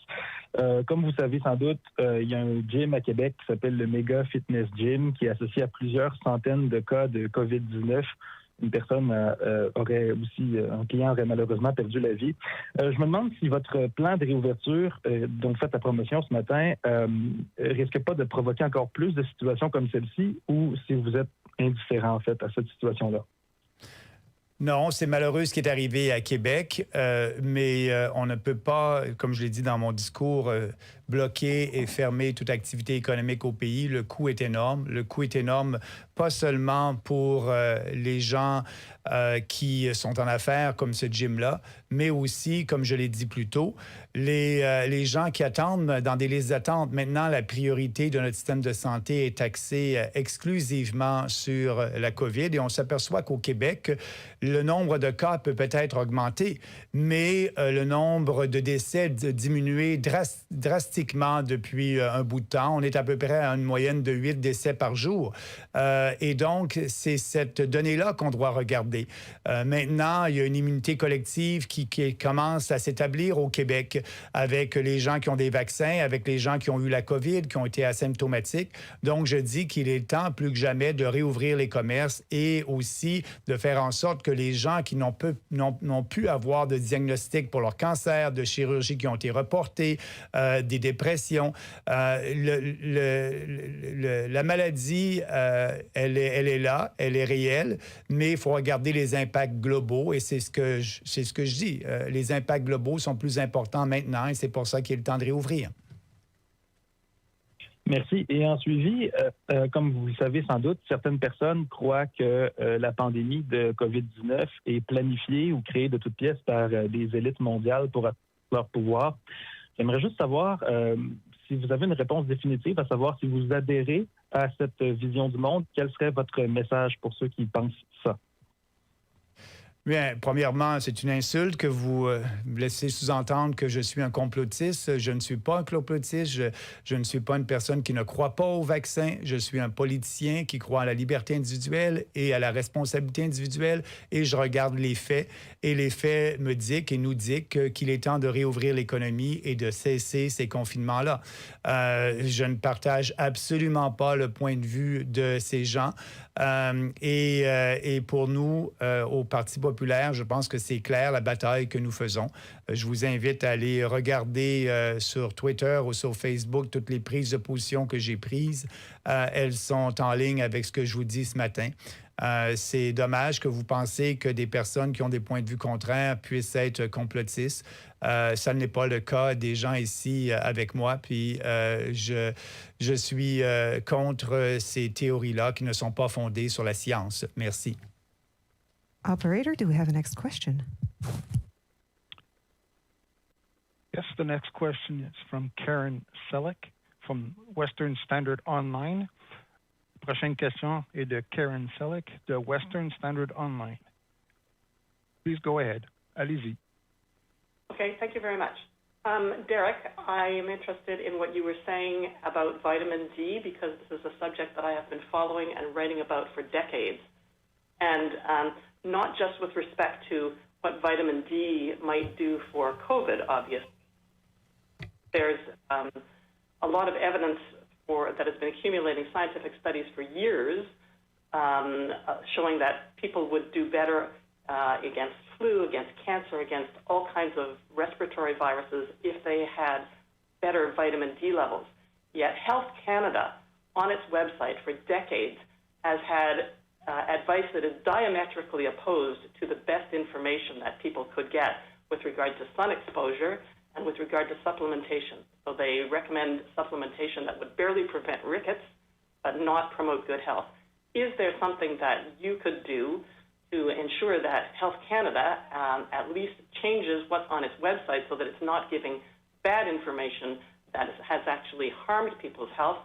Comme vous savez sans doute, il y a un gym à Québec qui s'appelle le Mega Fitness Gym qui est associé à plusieurs centaines de cas de COVID-19. Une personne un client aurait malheureusement perdu la vie. Je me demande si votre plan de réouverture, dont vous faites la promotion ce matin, risque pas de provoquer encore plus de situations comme celle-ci ou si vous êtes indifférent en fait à cette situation-là. Non, c'est malheureux ce qui est arrivé à Québec, mais on ne peut pas, comme je l'ai dit dans mon discours, bloquer et fermer toute activité économique au pays. Le coût est énorme. Le coût est énorme, pas seulement pour les gens qui sont en affaires comme ce gym-là, mais aussi, comme je l'ai dit plus tôt, les gens qui attendent dans des listes d'attente. Maintenant, la priorité de notre système de santé est axée exclusivement sur la COVID et on s'aperçoit qu'au Québec, le nombre de cas peut-être augmenter, mais le nombre de décès a diminué drastiquement depuis un bout de temps. On est à peu près à une moyenne de 8 décès par jour. Et donc, c'est cette donnée-là qu'on doit regarder. Maintenant, il y a une immunité collective qui commence à s'établir au Québec avec les gens qui ont des vaccins, avec les gens qui ont eu la COVID, qui ont été asymptomatiques. Donc, je dis qu'il est temps plus que jamais de réouvrir les commerces et aussi de faire en sorte que les gens qui n'ont pu avoir de diagnostic pour leur cancer, de chirurgie qui ont été reportés, des dépressions, la maladie, elle est là, elle est réelle, mais il faut regarder les impacts globaux et c'est ce que je dis. Les impacts globaux sont plus importants maintenant et c'est pour ça qu'il est le temps de réouvrir. Merci. Et en suivi, comme vous le savez sans doute, certaines personnes croient que la pandémie de COVID-19 est planifiée ou créée de toutes pièces par des élites mondiales pour leur pouvoir. J'aimerais juste savoir si vous avez une réponse définitive, à savoir si vous adhérez à cette vision du monde, quel serait votre message pour ceux qui pensent ça? Bien, premièrement, c'est une insulte que vous laissez sous-entendre que je suis un complotiste. Je ne suis pas un complotiste. Je ne suis pas une personne qui ne croit pas au vaccin. Je suis un politicien qui croit à la liberté individuelle et à la responsabilité individuelle. Et je regarde les faits. Et les faits me dictent et nous dictent qu'il est temps de réouvrir l'économie et de cesser ces confinements-là. Je ne partage absolument pas le point de vue de ces gens. Et pour nous, au Parti populaire, je pense que c'est clair la bataille que nous faisons. Je vous invite à aller regarder sur Twitter ou sur Facebook toutes les prises de position que j'ai prises. Elles sont en ligne avec ce que je vous dis ce matin. C'est dommage que vous pensez que des personnes qui ont des points de vue contraires puissent être complotistes. Ça n'est pas le cas des gens ici avec moi. Puis je suis contre ces théories-là qui ne sont pas fondées sur la science. Merci. Operator, do we have a next question? Yes, the next question is from Karen Selleck from Western Standard Online. La prochaine question est de Karen Selleck de Western Standard Online. Please go ahead. Allez-y. Okay, thank you very much. Derek, I am interested in what you were saying about vitamin D because this is a subject that I have been following and writing about for decades. And not just with respect to what vitamin D might do for COVID, obviously. There's a lot of evidence that has been accumulating scientific studies for years showing that people would do better against flu, against cancer, against all kinds of respiratory viruses if they had better vitamin D levels. Yet Health Canada, on its website for decades, has had advice that is diametrically opposed to the best information that people could get with regard to sun exposure and with regard to supplementation. So they recommend supplementation that would barely prevent rickets but not promote good health. Is there something that you could do to ensure that Health Canada at least changes what's on its website so that it's not giving bad information that has actually harmed people's health?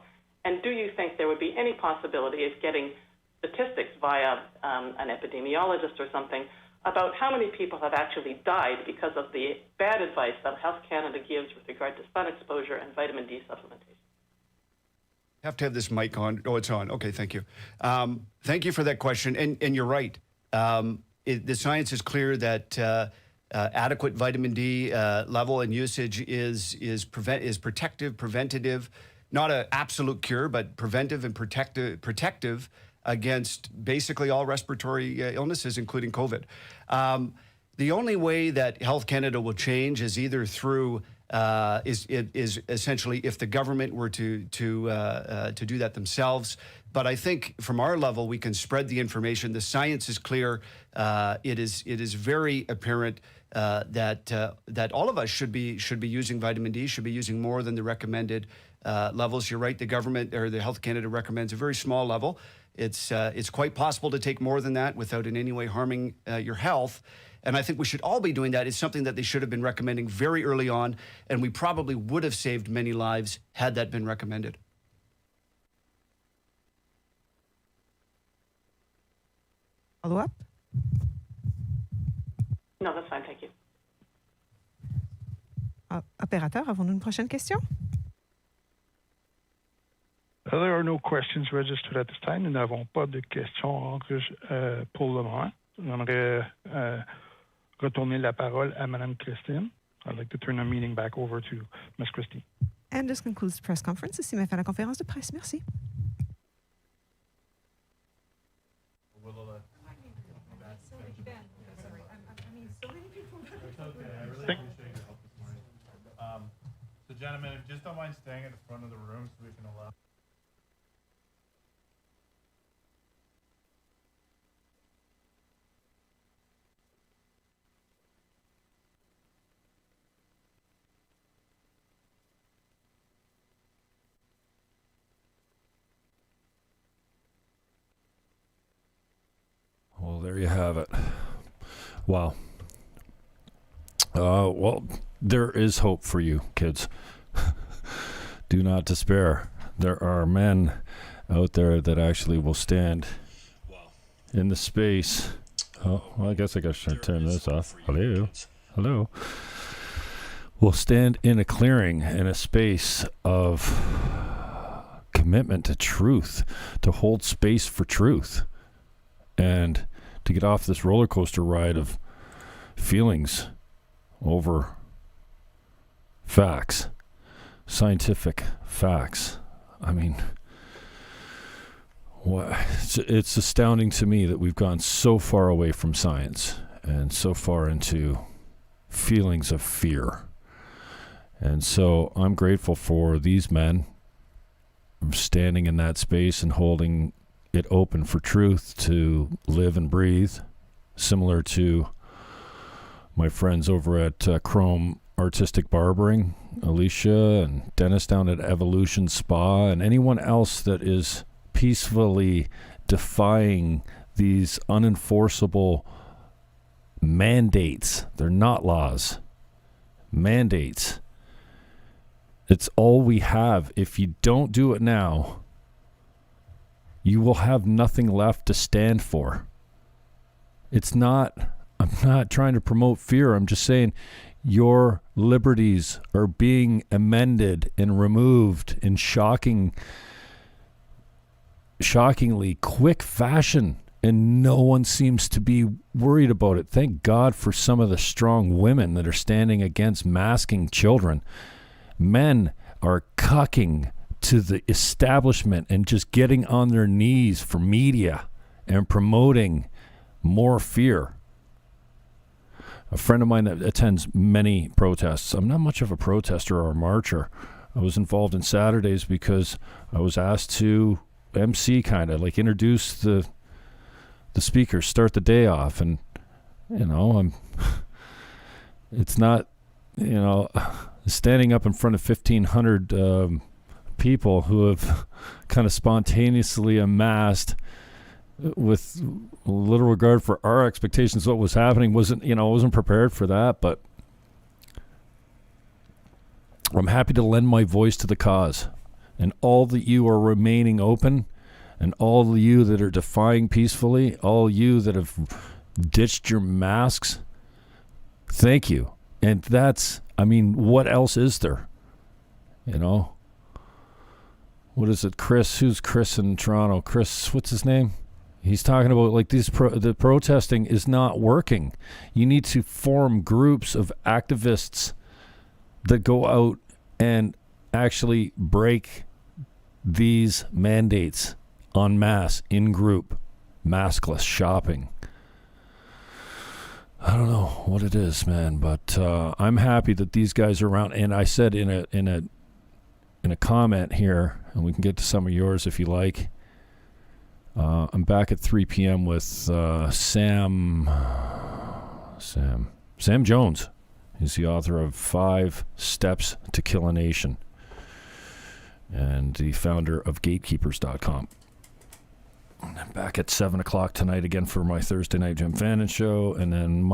And do you think there would be any possibility of getting statistics via an epidemiologist or something about how many people have actually died because of the bad advice that Health Canada gives with regard to sun exposure and vitamin D supplementation? I have to have this mic on. Oh, it's on. Okay, thank you. Thank you for that question. And you're right. The science is clear that adequate vitamin D level and usage is protective, preventative, not an absolute cure, but preventive and protective against basically all respiratory illnesses, including COVID. The only way that Health Canada will change is either through is essentially if the government were to do that themselves. But I think from our level, we can spread the information. The science is clear. It is very apparent that all of us should be using vitamin D, should be using more than the recommended levels. You're right. The government or the Health Canada recommends a very small level. It's quite possible to take more than that without in any way harming your health. And I think we should all be doing that. It's something that they should have been recommending very early on, and we probably would have saved many lives had that been recommended. Follow-up? No, that's fine. Thank you. Opérateur, avons-nous une prochaine question? There are no questions registered at this time. Nous n'avons pas de questions pour le moment. J'aimerais retourner la parole à Mme Christine. I'd like to turn the meeting back over to Ms. Christine. And this concludes the press conference. Ici met fin la conférence de presse. Merci. So, gentlemen, if you just don't mind staying at the front of the room so we can allow. Well, there you have it. Wow. Well, there is hope for you, kids. Do not despair. There are men out there that actually will stand in the space. Oh, well, I guess I should turn this off. Hello. Hello. Will stand in a clearing, in a space of commitment to truth, to hold space for truth, and to get off this roller coaster ride of feelings over facts, scientific facts. I mean, it's astounding to me that we've gone so far away from science and so far into feelings of fear. And so I'm grateful for these men standing in that space and holding it open for truth to live and breathe, similar to my friends over at Chrome Artistic Barbering, Alicia and Dennis down at Evolution Spa, and anyone else that is peacefully defying these unenforceable mandates. They're not laws. Mandates. It's all we have. If you don't do it now, you will have nothing left to stand for. I'm not trying to promote fear. I'm just saying Your liberties are being amended and removed in shocking shockingly quick fashion, and no one seems to be worried about it. Thank God for some of the strong women that are standing against masking children. Men are cucking to the establishment and just getting on their knees for media and promoting more fear. A friend of mine that attends many protests. I'm not much of a protester or a marcher. I was involved in Saturdays because I was asked to MC, kind of like introduce the speakers, start the day off, and it's not, standing up in front of 1,500 people who have kind of spontaneously amassed with little regard for our expectations. What was happening wasn't prepared for that, but I'm happy to lend my voice to the cause. And all that you are remaining open, and all of you that are defying peacefully, all you that have ditched your masks, thank you. And what else is there? What is it? Chris, who's Chris in Toronto? Chris, what's his name? He's talking about like the protesting is not working. You need to form groups of activists that go out and actually break these mandates en masse, in group, maskless shopping. I don't know what it is, man, but I'm happy that these guys are around. And I said in a comment here, and we can get to some of yours if you like. I'm back at 3 p.m. with Sam Jones. He's the author of 5 Steps to Kill a Nation and the founder of Gatekeepers.com. I'm back at 7 o'clock tonight again for my Thursday night Jim Fannon Show, and then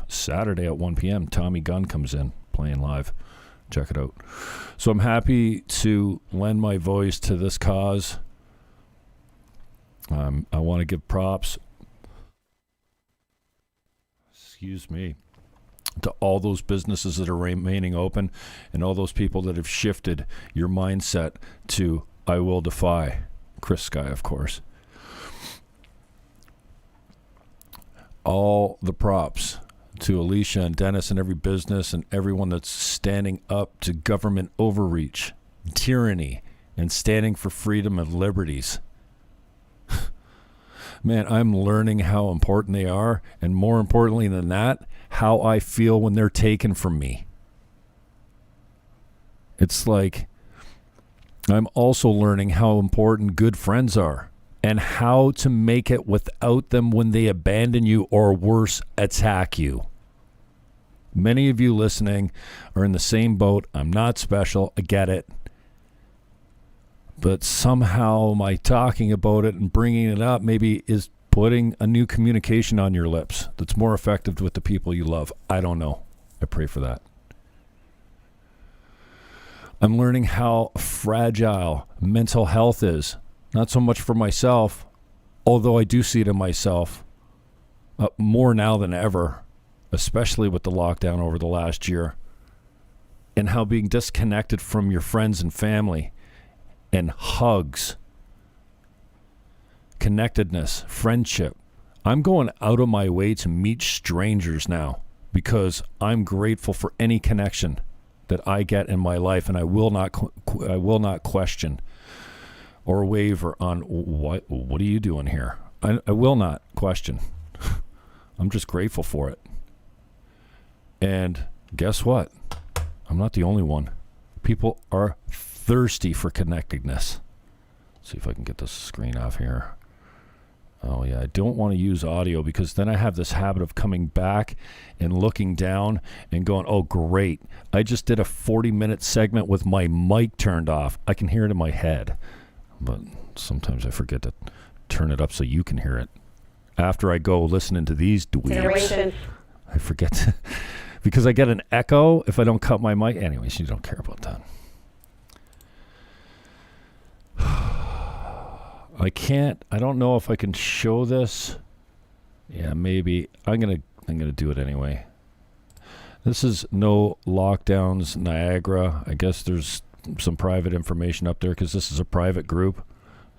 Saturday at 1 p.m. Tommy Gunn comes in playing live. Check it out. So I'm happy to lend my voice to this cause. I want to give props, to all those businesses that are remaining open and all those people that have shifted your mindset to I will defy. Chris Sky, of course. All the props to Alicia and Dennis and every business and everyone that's standing up to government overreach, tyranny, and standing for freedom and liberties. Man, I'm learning how important they are, and more importantly than that, how I feel when they're taken from me. It's like I'm also learning how important good friends are and how to make it without them when they abandon you or worse, attack you. Many of you listening are in the same boat. I'm not special. I get it. But somehow my talking about it and bringing it up maybe is putting a new communication on your lips that's more effective with the people you love. I don't know. I pray for that. I'm learning how fragile mental health is. Not so much for myself, although I do see it in myself more now than ever, especially with the lockdown over the last year, and how being disconnected from your friends and family and hugs, connectedness, friendship. I'm going out of my way to meet strangers now because I'm grateful for any connection that I get in my life, and I will not question or waver on what are you doing here. I will not question. I'm just grateful for it. And guess what? I'm not the only one. People are thirsty for connectedness. Let's see if I can get this screen off here. Oh yeah, I don't want to use audio because then I have this habit of coming back and looking down and going, oh great, I just did a 40-minute segment with my mic turned off. I can hear it in my head, but sometimes I forget to turn it up so you can hear it. After I go listening to these dweebs, I forget to, because I get an echo if I don't cut my mic. Anyways, you don't care about that. I don't know if I can show this. Yeah, maybe. I'm gonna do it anyway. This is no lockdowns, Niagara. I guess there's some private information up there because this is a private group.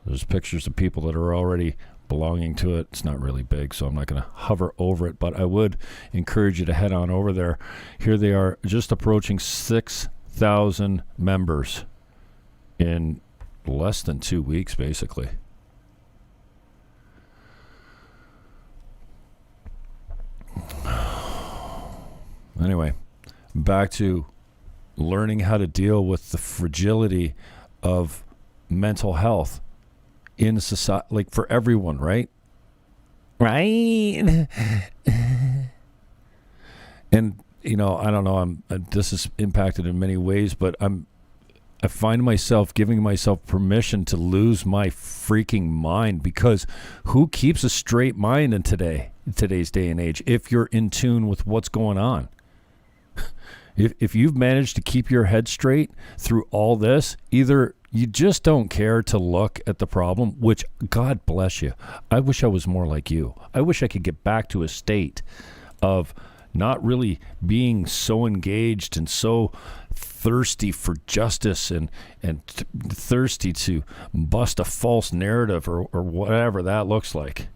There's pictures of people that are already belonging to it. It's not really big, so I'm not going to hover over it, but I would encourage you to head on over there. Here they are, just approaching 6,000 members in less than 2 weeks, basically. Anyway, back to learning how to deal with the fragility of mental health in society, like for everyone, right? Right. And, you know, I don't know, this is impacted in many ways, but I find myself giving myself permission to lose my freaking mind, because who keeps a straight mind in today's day and age if you're in tune with what's going on? If you've managed to keep your head straight through all this, either you just don't care to look at the problem, which God bless you. I wish I was more like you. I wish I could get back to a state of not really being so engaged and so thirsty for justice and thirsty to bust a false narrative or whatever that looks like.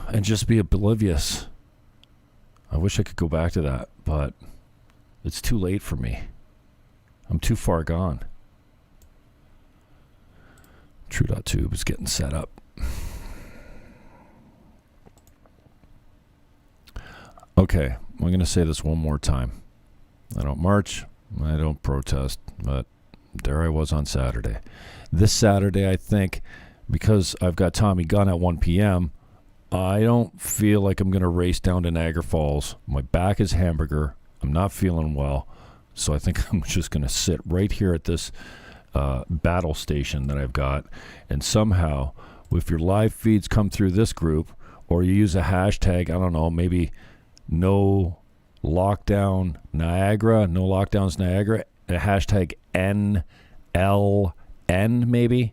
And just be oblivious. I wish I could go back to that, but it's too late for me. I'm too far gone. Trew.Tube is getting set up. Okay, I'm going to say this one more time. I don't march, I don't protest, but there I was on Saturday. This Saturday, I think, because I've got Tommy Gunn at 1 p.m., I don't feel like I'm going to race down to Niagara Falls. My back is hamburger. I'm not feeling well. So I think I'm just going to sit right here at this battle station that I've got. And somehow, if your live feeds come through this group, or you use a hashtag, I don't know, maybe no lockdown Niagara, no lockdowns Niagara, a hashtag NLN maybe,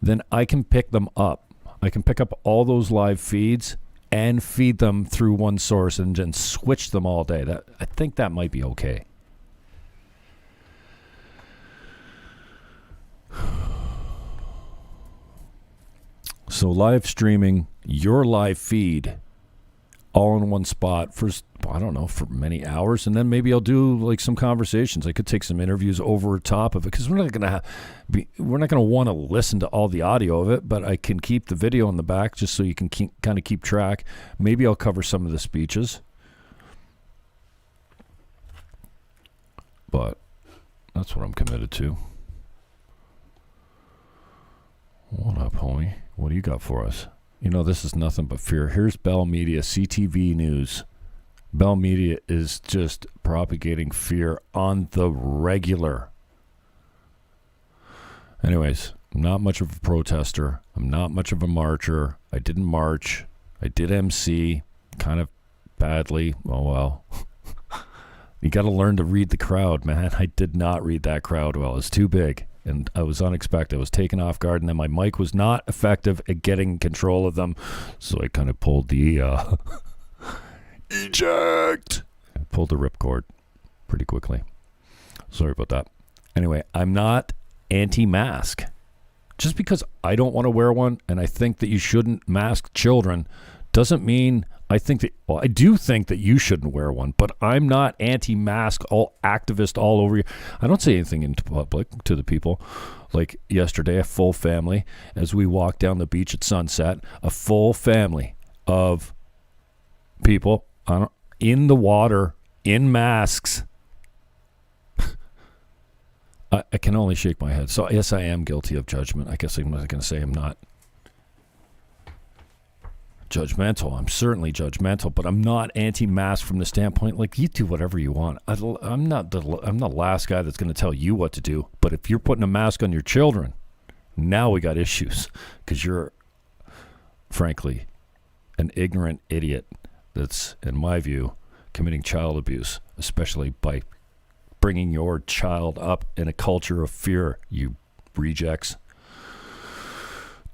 then I can pick them up. I can pick up all those live feeds and feed them through one source and then switch them all day. I think that might be okay. So live streaming your live feed all in one spot for, I don't know, for many hours, and then maybe I'll do like some conversations. I could take some interviews over top of it, because we're not going to want to listen to all the audio of it, but I can keep the video in the back just so you can kind of keep track. Maybe I'll cover some of the speeches, but that's what I'm committed to. What up, homie? What do you got for us? You know, this is nothing but fear. Here's Bell Media, CTV News. Bell Media is just propagating fear on the regular. Anyways, I'm not much of a protester. I'm not much of a marcher. I didn't march. I did MC kind of badly. Oh, well. You got to learn to read the crowd, man. I did not read that crowd well. It's too big. And I was unexpected. I was taken off guard, and then my mic was not effective at getting control of them. So I kind of pulled the eject. I pulled the ripcord pretty quickly. Sorry about that. Anyway, I'm not anti-mask. Just because I don't want to wear one and I think that you shouldn't mask children doesn't mean I think that, well, I do think that you shouldn't wear one, but I'm not anti-mask, all activist all over you. I don't say anything in public to the people. Like yesterday, a full family, as we walked down the beach at sunset, a full family of people in the water, in masks. I can only shake my head. So, yes, I am guilty of judgment. I guess I'm not going to say I'm not judgmental. I'm certainly judgmental, but I'm not anti-mask from the standpoint, like, you do whatever you want. I'm not the last guy that's going to tell you what to do. But if you're putting a mask on your children, now we got issues, because you're, frankly, an ignorant idiot that's, in my view, committing child abuse, especially by bringing your child up in a culture of fear, you rejects.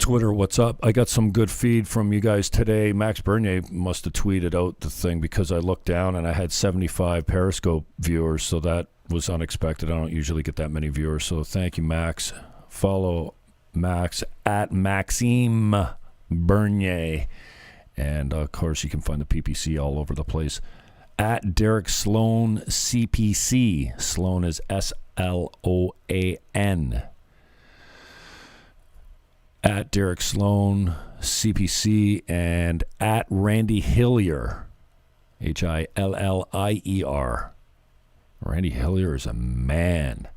Twitter, what's up? I got some good feed from you guys today. Max Bernier must have tweeted out the thing because I looked down and I had 75 Periscope viewers, so that was unexpected. I don't usually get that many viewers, so thank you, Max. Follow Max at Maxime Bernier. And, of course, you can find the PPC all over the place. At Derek Sloan CPC. Sloan is S-L-O-A-N. At Derek Sloan CPC, and at Randy Hillier, Hillier. Randy Hillier is a man,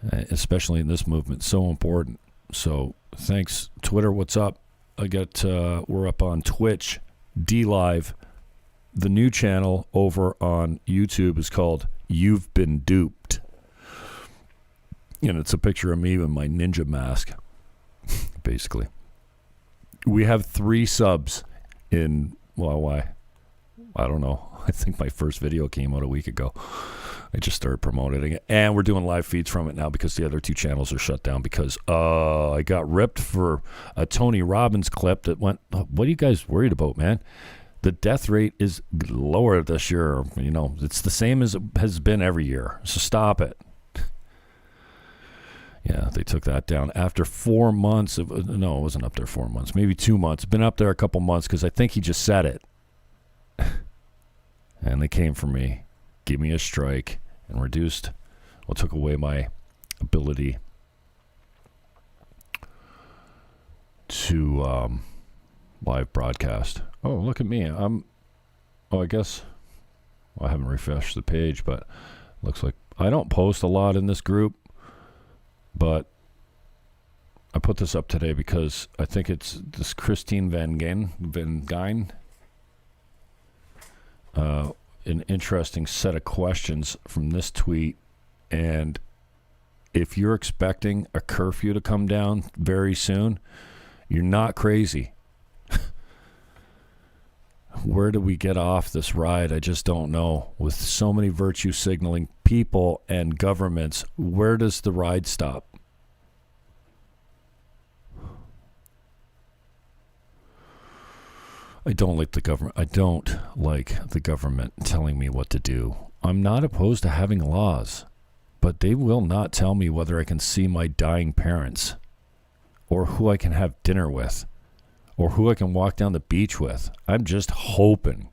especially in this movement. So important. So thanks, Twitter. What's up? We're up on Twitch, DLive. The new channel over on YouTube is called You've Been Duped. And it's a picture of me with my ninja mask, basically. We have 3 subs in, why? I don't know. I think my first video came out a week ago. I just started promoting it. And we're doing live feeds from it now because the other 2 channels are shut down because I got ripped for a Tony Robbins clip that went, what are you guys worried about, man? The death rate is lower this year. You know, it's the same as it has been every year. So stop it. Yeah, they took that down after 4 months. No, it wasn't up there 4 months. Maybe 2 months. Been up there a couple months because I think he just said it. And they came for me, gave me a strike, and took away my ability to live broadcast. Oh, look at me. I haven't refreshed the page, but looks like I don't post a lot in this group. But I put this up today because I think it's this Christine Van Gyn. An interesting set of questions from this tweet. And if you're expecting a curfew to come down very soon, you're not crazy. Where do we get off this ride? I just don't know. With so many virtue signaling people and governments, where does the ride stop? I don't like the government. I don't like the government telling me what to do. I'm not opposed to having laws, but they will not tell me whether I can see my dying parents or who I can have dinner with or who I can walk down the beach with. I'm just hoping.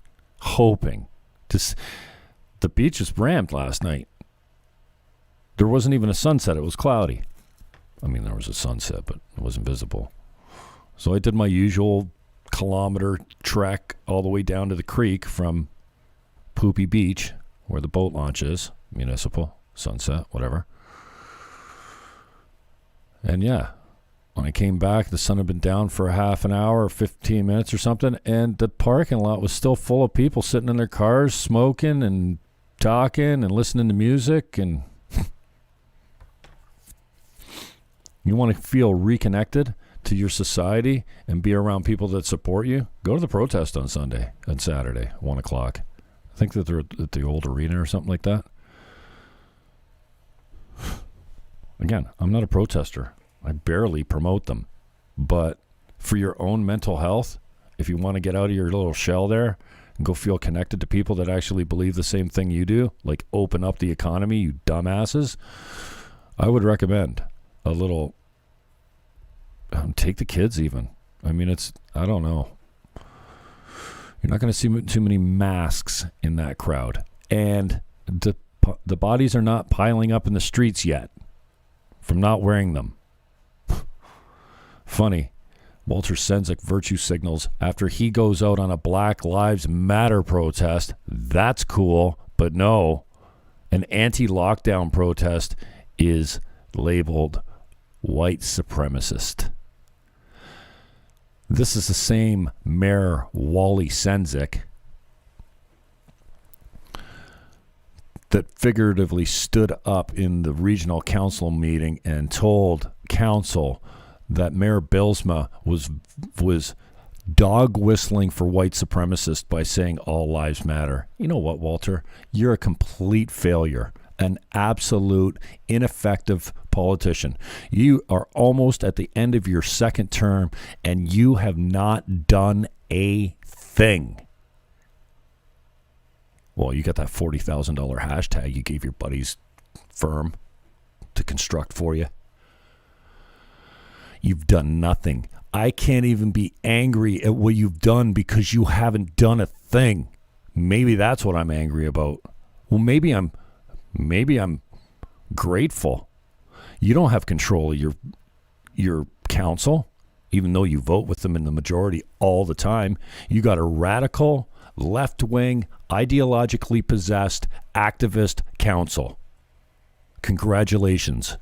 The beach was rammed last night. There wasn't even a sunset. It was cloudy. I mean, there was a sunset, but it wasn't visible. So I did my usual kilometer trek all the way down to the creek from Poopy Beach, where the boat launch is, municipal, sunset, whatever. And yeah, when I came back, the sun had been down for a half an hour or 15 minutes or something, and the parking lot was still full of people sitting in their cars, smoking and talking and listening to music. And you want to feel reconnected to your society and be around people that support you? Go to the protest on Saturday, 1 o'clock. I think that they're at the old arena or something like that. Again, I'm not a protester. I barely promote them. But for your own mental health, if you want to get out of your little shell there and go feel connected to people that actually believe the same thing you do, like open up the economy, you dumbasses, I would recommend a little. Take the kids even. I mean, I don't know. You're not going to see too many masks in that crowd. And the bodies are not piling up in the streets yet from not wearing them. Funny. Walter Sendzik virtue signals after he goes out on a Black Lives Matter protest. That's cool. But no, an anti-lockdown protest is labeled white supremacist. This is the same Mayor Wally Sendzik that figuratively stood up in the regional council meeting and told council that Mayor Bilsma was dog whistling for white supremacists by saying all lives matter. You know what, Walter? You're a complete failure. an absolute ineffective politician. You are almost at the end of your second term, and you have not done a thing. Well, you got that $40,000 hashtag you gave your buddy's firm to construct for you. You've done nothing. I can't even be angry at what you've done because you haven't done a thing. Maybe that's what I'm angry about. Well, maybe I'm grateful. You don't have control of your council, even though you vote with them in the majority all the time. You got a radical, left-wing, ideologically possessed activist council. Congratulations.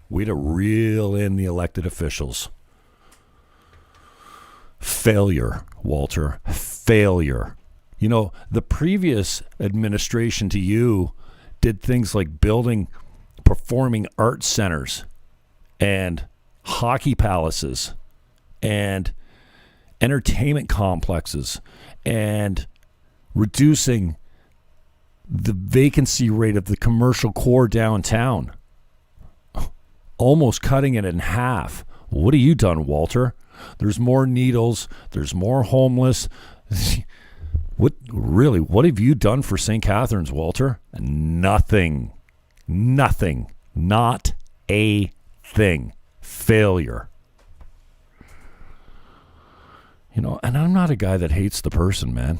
Way to reel in the elected officials. Failure, Walter. Failure. You know, the previous administration to you did things like building performing arts centers and hockey palaces and entertainment complexes and reducing the vacancy rate of the commercial core downtown, almost cutting it in half. What have you done, Walter? There's more needles. There's more homeless. What have you done for St. Catharines, Walter? Nothing. Nothing. Not a thing. Failure. You know, and I'm not a guy that hates the person, man.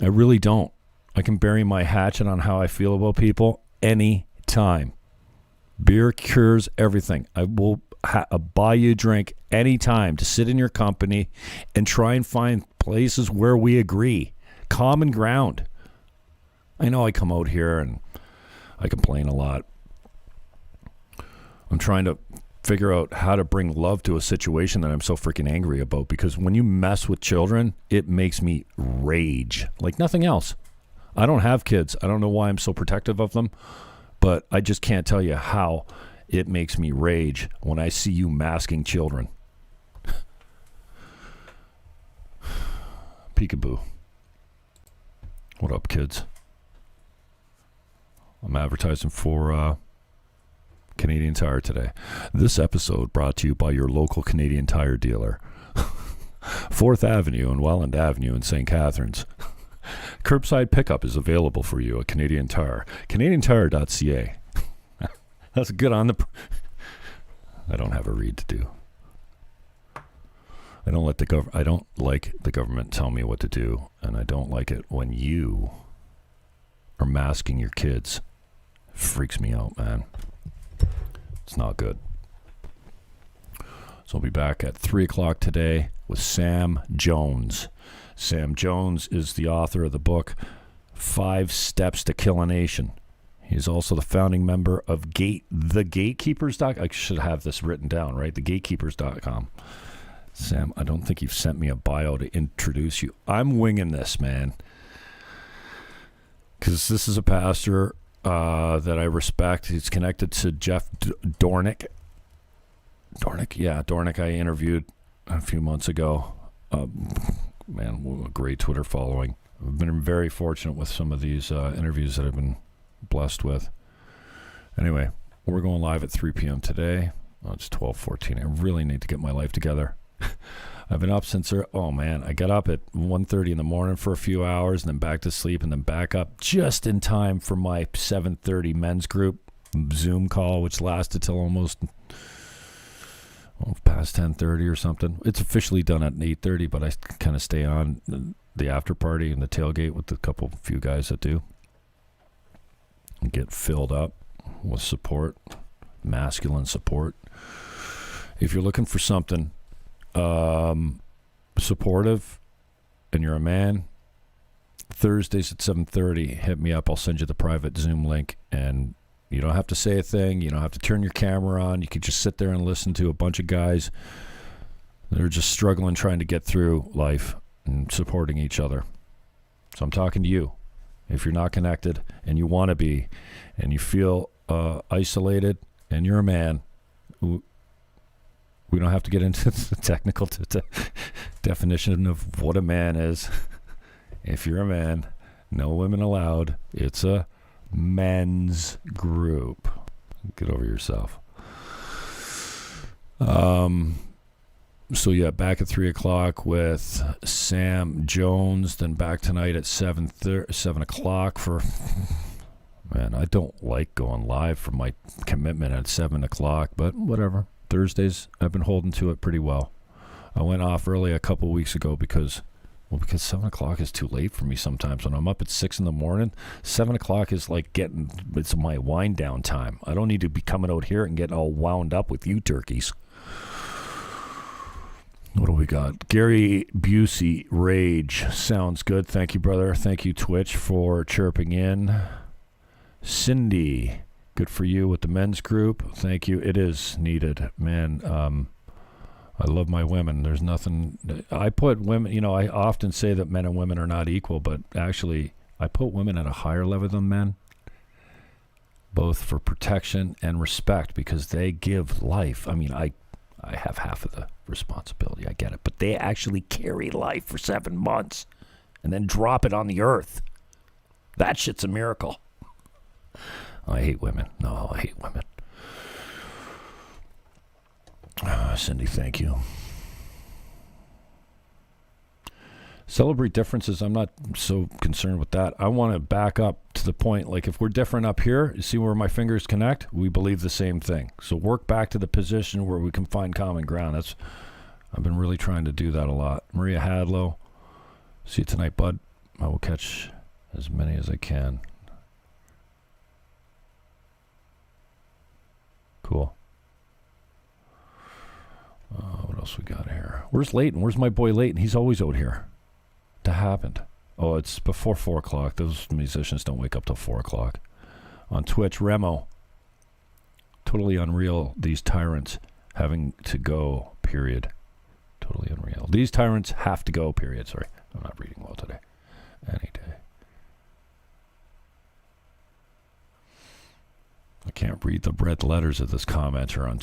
I really don't. I can bury my hatchet on how I feel about people any time. Beer cures everything. I will buy you a drink any time to sit in your company and try and find places where we agree. Common ground. I know I come out here and I complain a lot. I'm trying to figure out how to bring love to a situation that I'm so freaking angry about, because when you mess with children, it makes me rage like nothing else. I don't have kids. I don't know why I'm so protective of them, but I just can't tell you how it makes me rage when I see you masking children. Peekaboo. What up, kids? I'm advertising for Canadian Tire today. This episode brought to you by your local Canadian Tire dealer. 4th Avenue and Welland Avenue in St. Catharines. Curbside pickup is available for you at Canadian Tire. CanadianTire.ca. That's good on the... I don't have a read to do. I don't like the government tell me what to do, and I don't like it when you are masking your kids. It freaks me out, man. It's not good. So I'll be back at 3 o'clock today with Sam Jones. Sam Jones is the author of the book 5 Steps to Kill a Nation. He's also the founding member of thegatekeepers.com. I should have this written down, right? Thegatekeepers.com. Sam, I don't think you've sent me a bio to introduce you. I'm winging this, man. Because this is a pastor that I respect. He's connected to Jeff Dornick. Dornick I interviewed a few months ago. Man, a great Twitter following. I've been very fortunate with some of these interviews that I've been blessed with. Anyway, we're going live at 3 p.m. today. Oh, it's 12:14. I really need to get my life together. I've been up since, I got up at 1:30 in the morning for a few hours and then back to sleep and then back up just in time for my 7:30 men's group Zoom call, which lasted till almost past 10:30 or something. It's officially done at 8:30, but I kind of stay on the after party and the tailgate with a few guys that do. And get filled up with support, masculine support. If you're looking for something supportive and you're a man, Thursdays at 7:30, hit me up. I'll send you the private Zoom link, and you don't have to say a thing. You don't have to turn your camera on. You can just sit there and listen to a bunch of guys that are just struggling, trying to get through life and supporting each other. So I'm talking to you. If you're not connected and you want to be, and you feel isolated and you're a man, we don't have to get into the technical definition of what a man is. If you're a man, no women allowed. It's a men's group. Get over yourself. So yeah, back at 3 o'clock with Sam Jones, then back tonight at 7 o'clock for, man, I don't like going live for my commitment at 7 o'clock, but whatever. Thursdays, I've been holding to it pretty well. I went off early a couple weeks ago because 7 o'clock is too late for me sometimes. When I'm up at 6 in the morning, 7 o'clock is like it's my wind down time. I don't need to be coming out here and getting all wound up with you turkeys. What do we got? Gary Busey, Rage. Sounds good. Thank you, brother. Thank you, Twitch, for chirping in. Cindy, good for you with the men's group. Thank you. It is needed. Man, I love my women. There's nothing. I put women, I often say that men and women are not equal, but actually, I put women at a higher level than men, both for protection and respect, because they give life. I mean, I have half of the responsibility. I get it. But they actually carry life for 7 months and then drop it on the earth. That shit's a miracle. I hate women. No, I hate women. Cindy, thank you. Celebrate differences. I'm not so concerned with that. I want to back up to the point, like if we're different up here, you see where my fingers connect? We believe the same thing. So work back to the position where we can find common ground. I've been really trying to do that a lot. Maria Hadlow, see you tonight, bud. I will catch as many as I can. Cool. What else we got here? Where's Leighton? Where's my boy Leighton? He's always out here. That happened. Oh, it's before 4 o'clock. Those musicians don't wake up till 4 o'clock. On Twitch, Remo. Totally unreal, these tyrants having to go, period. Totally unreal. These tyrants have to go, period. Sorry, I'm not reading well today. Any day. I can't read the red letters of this commenter on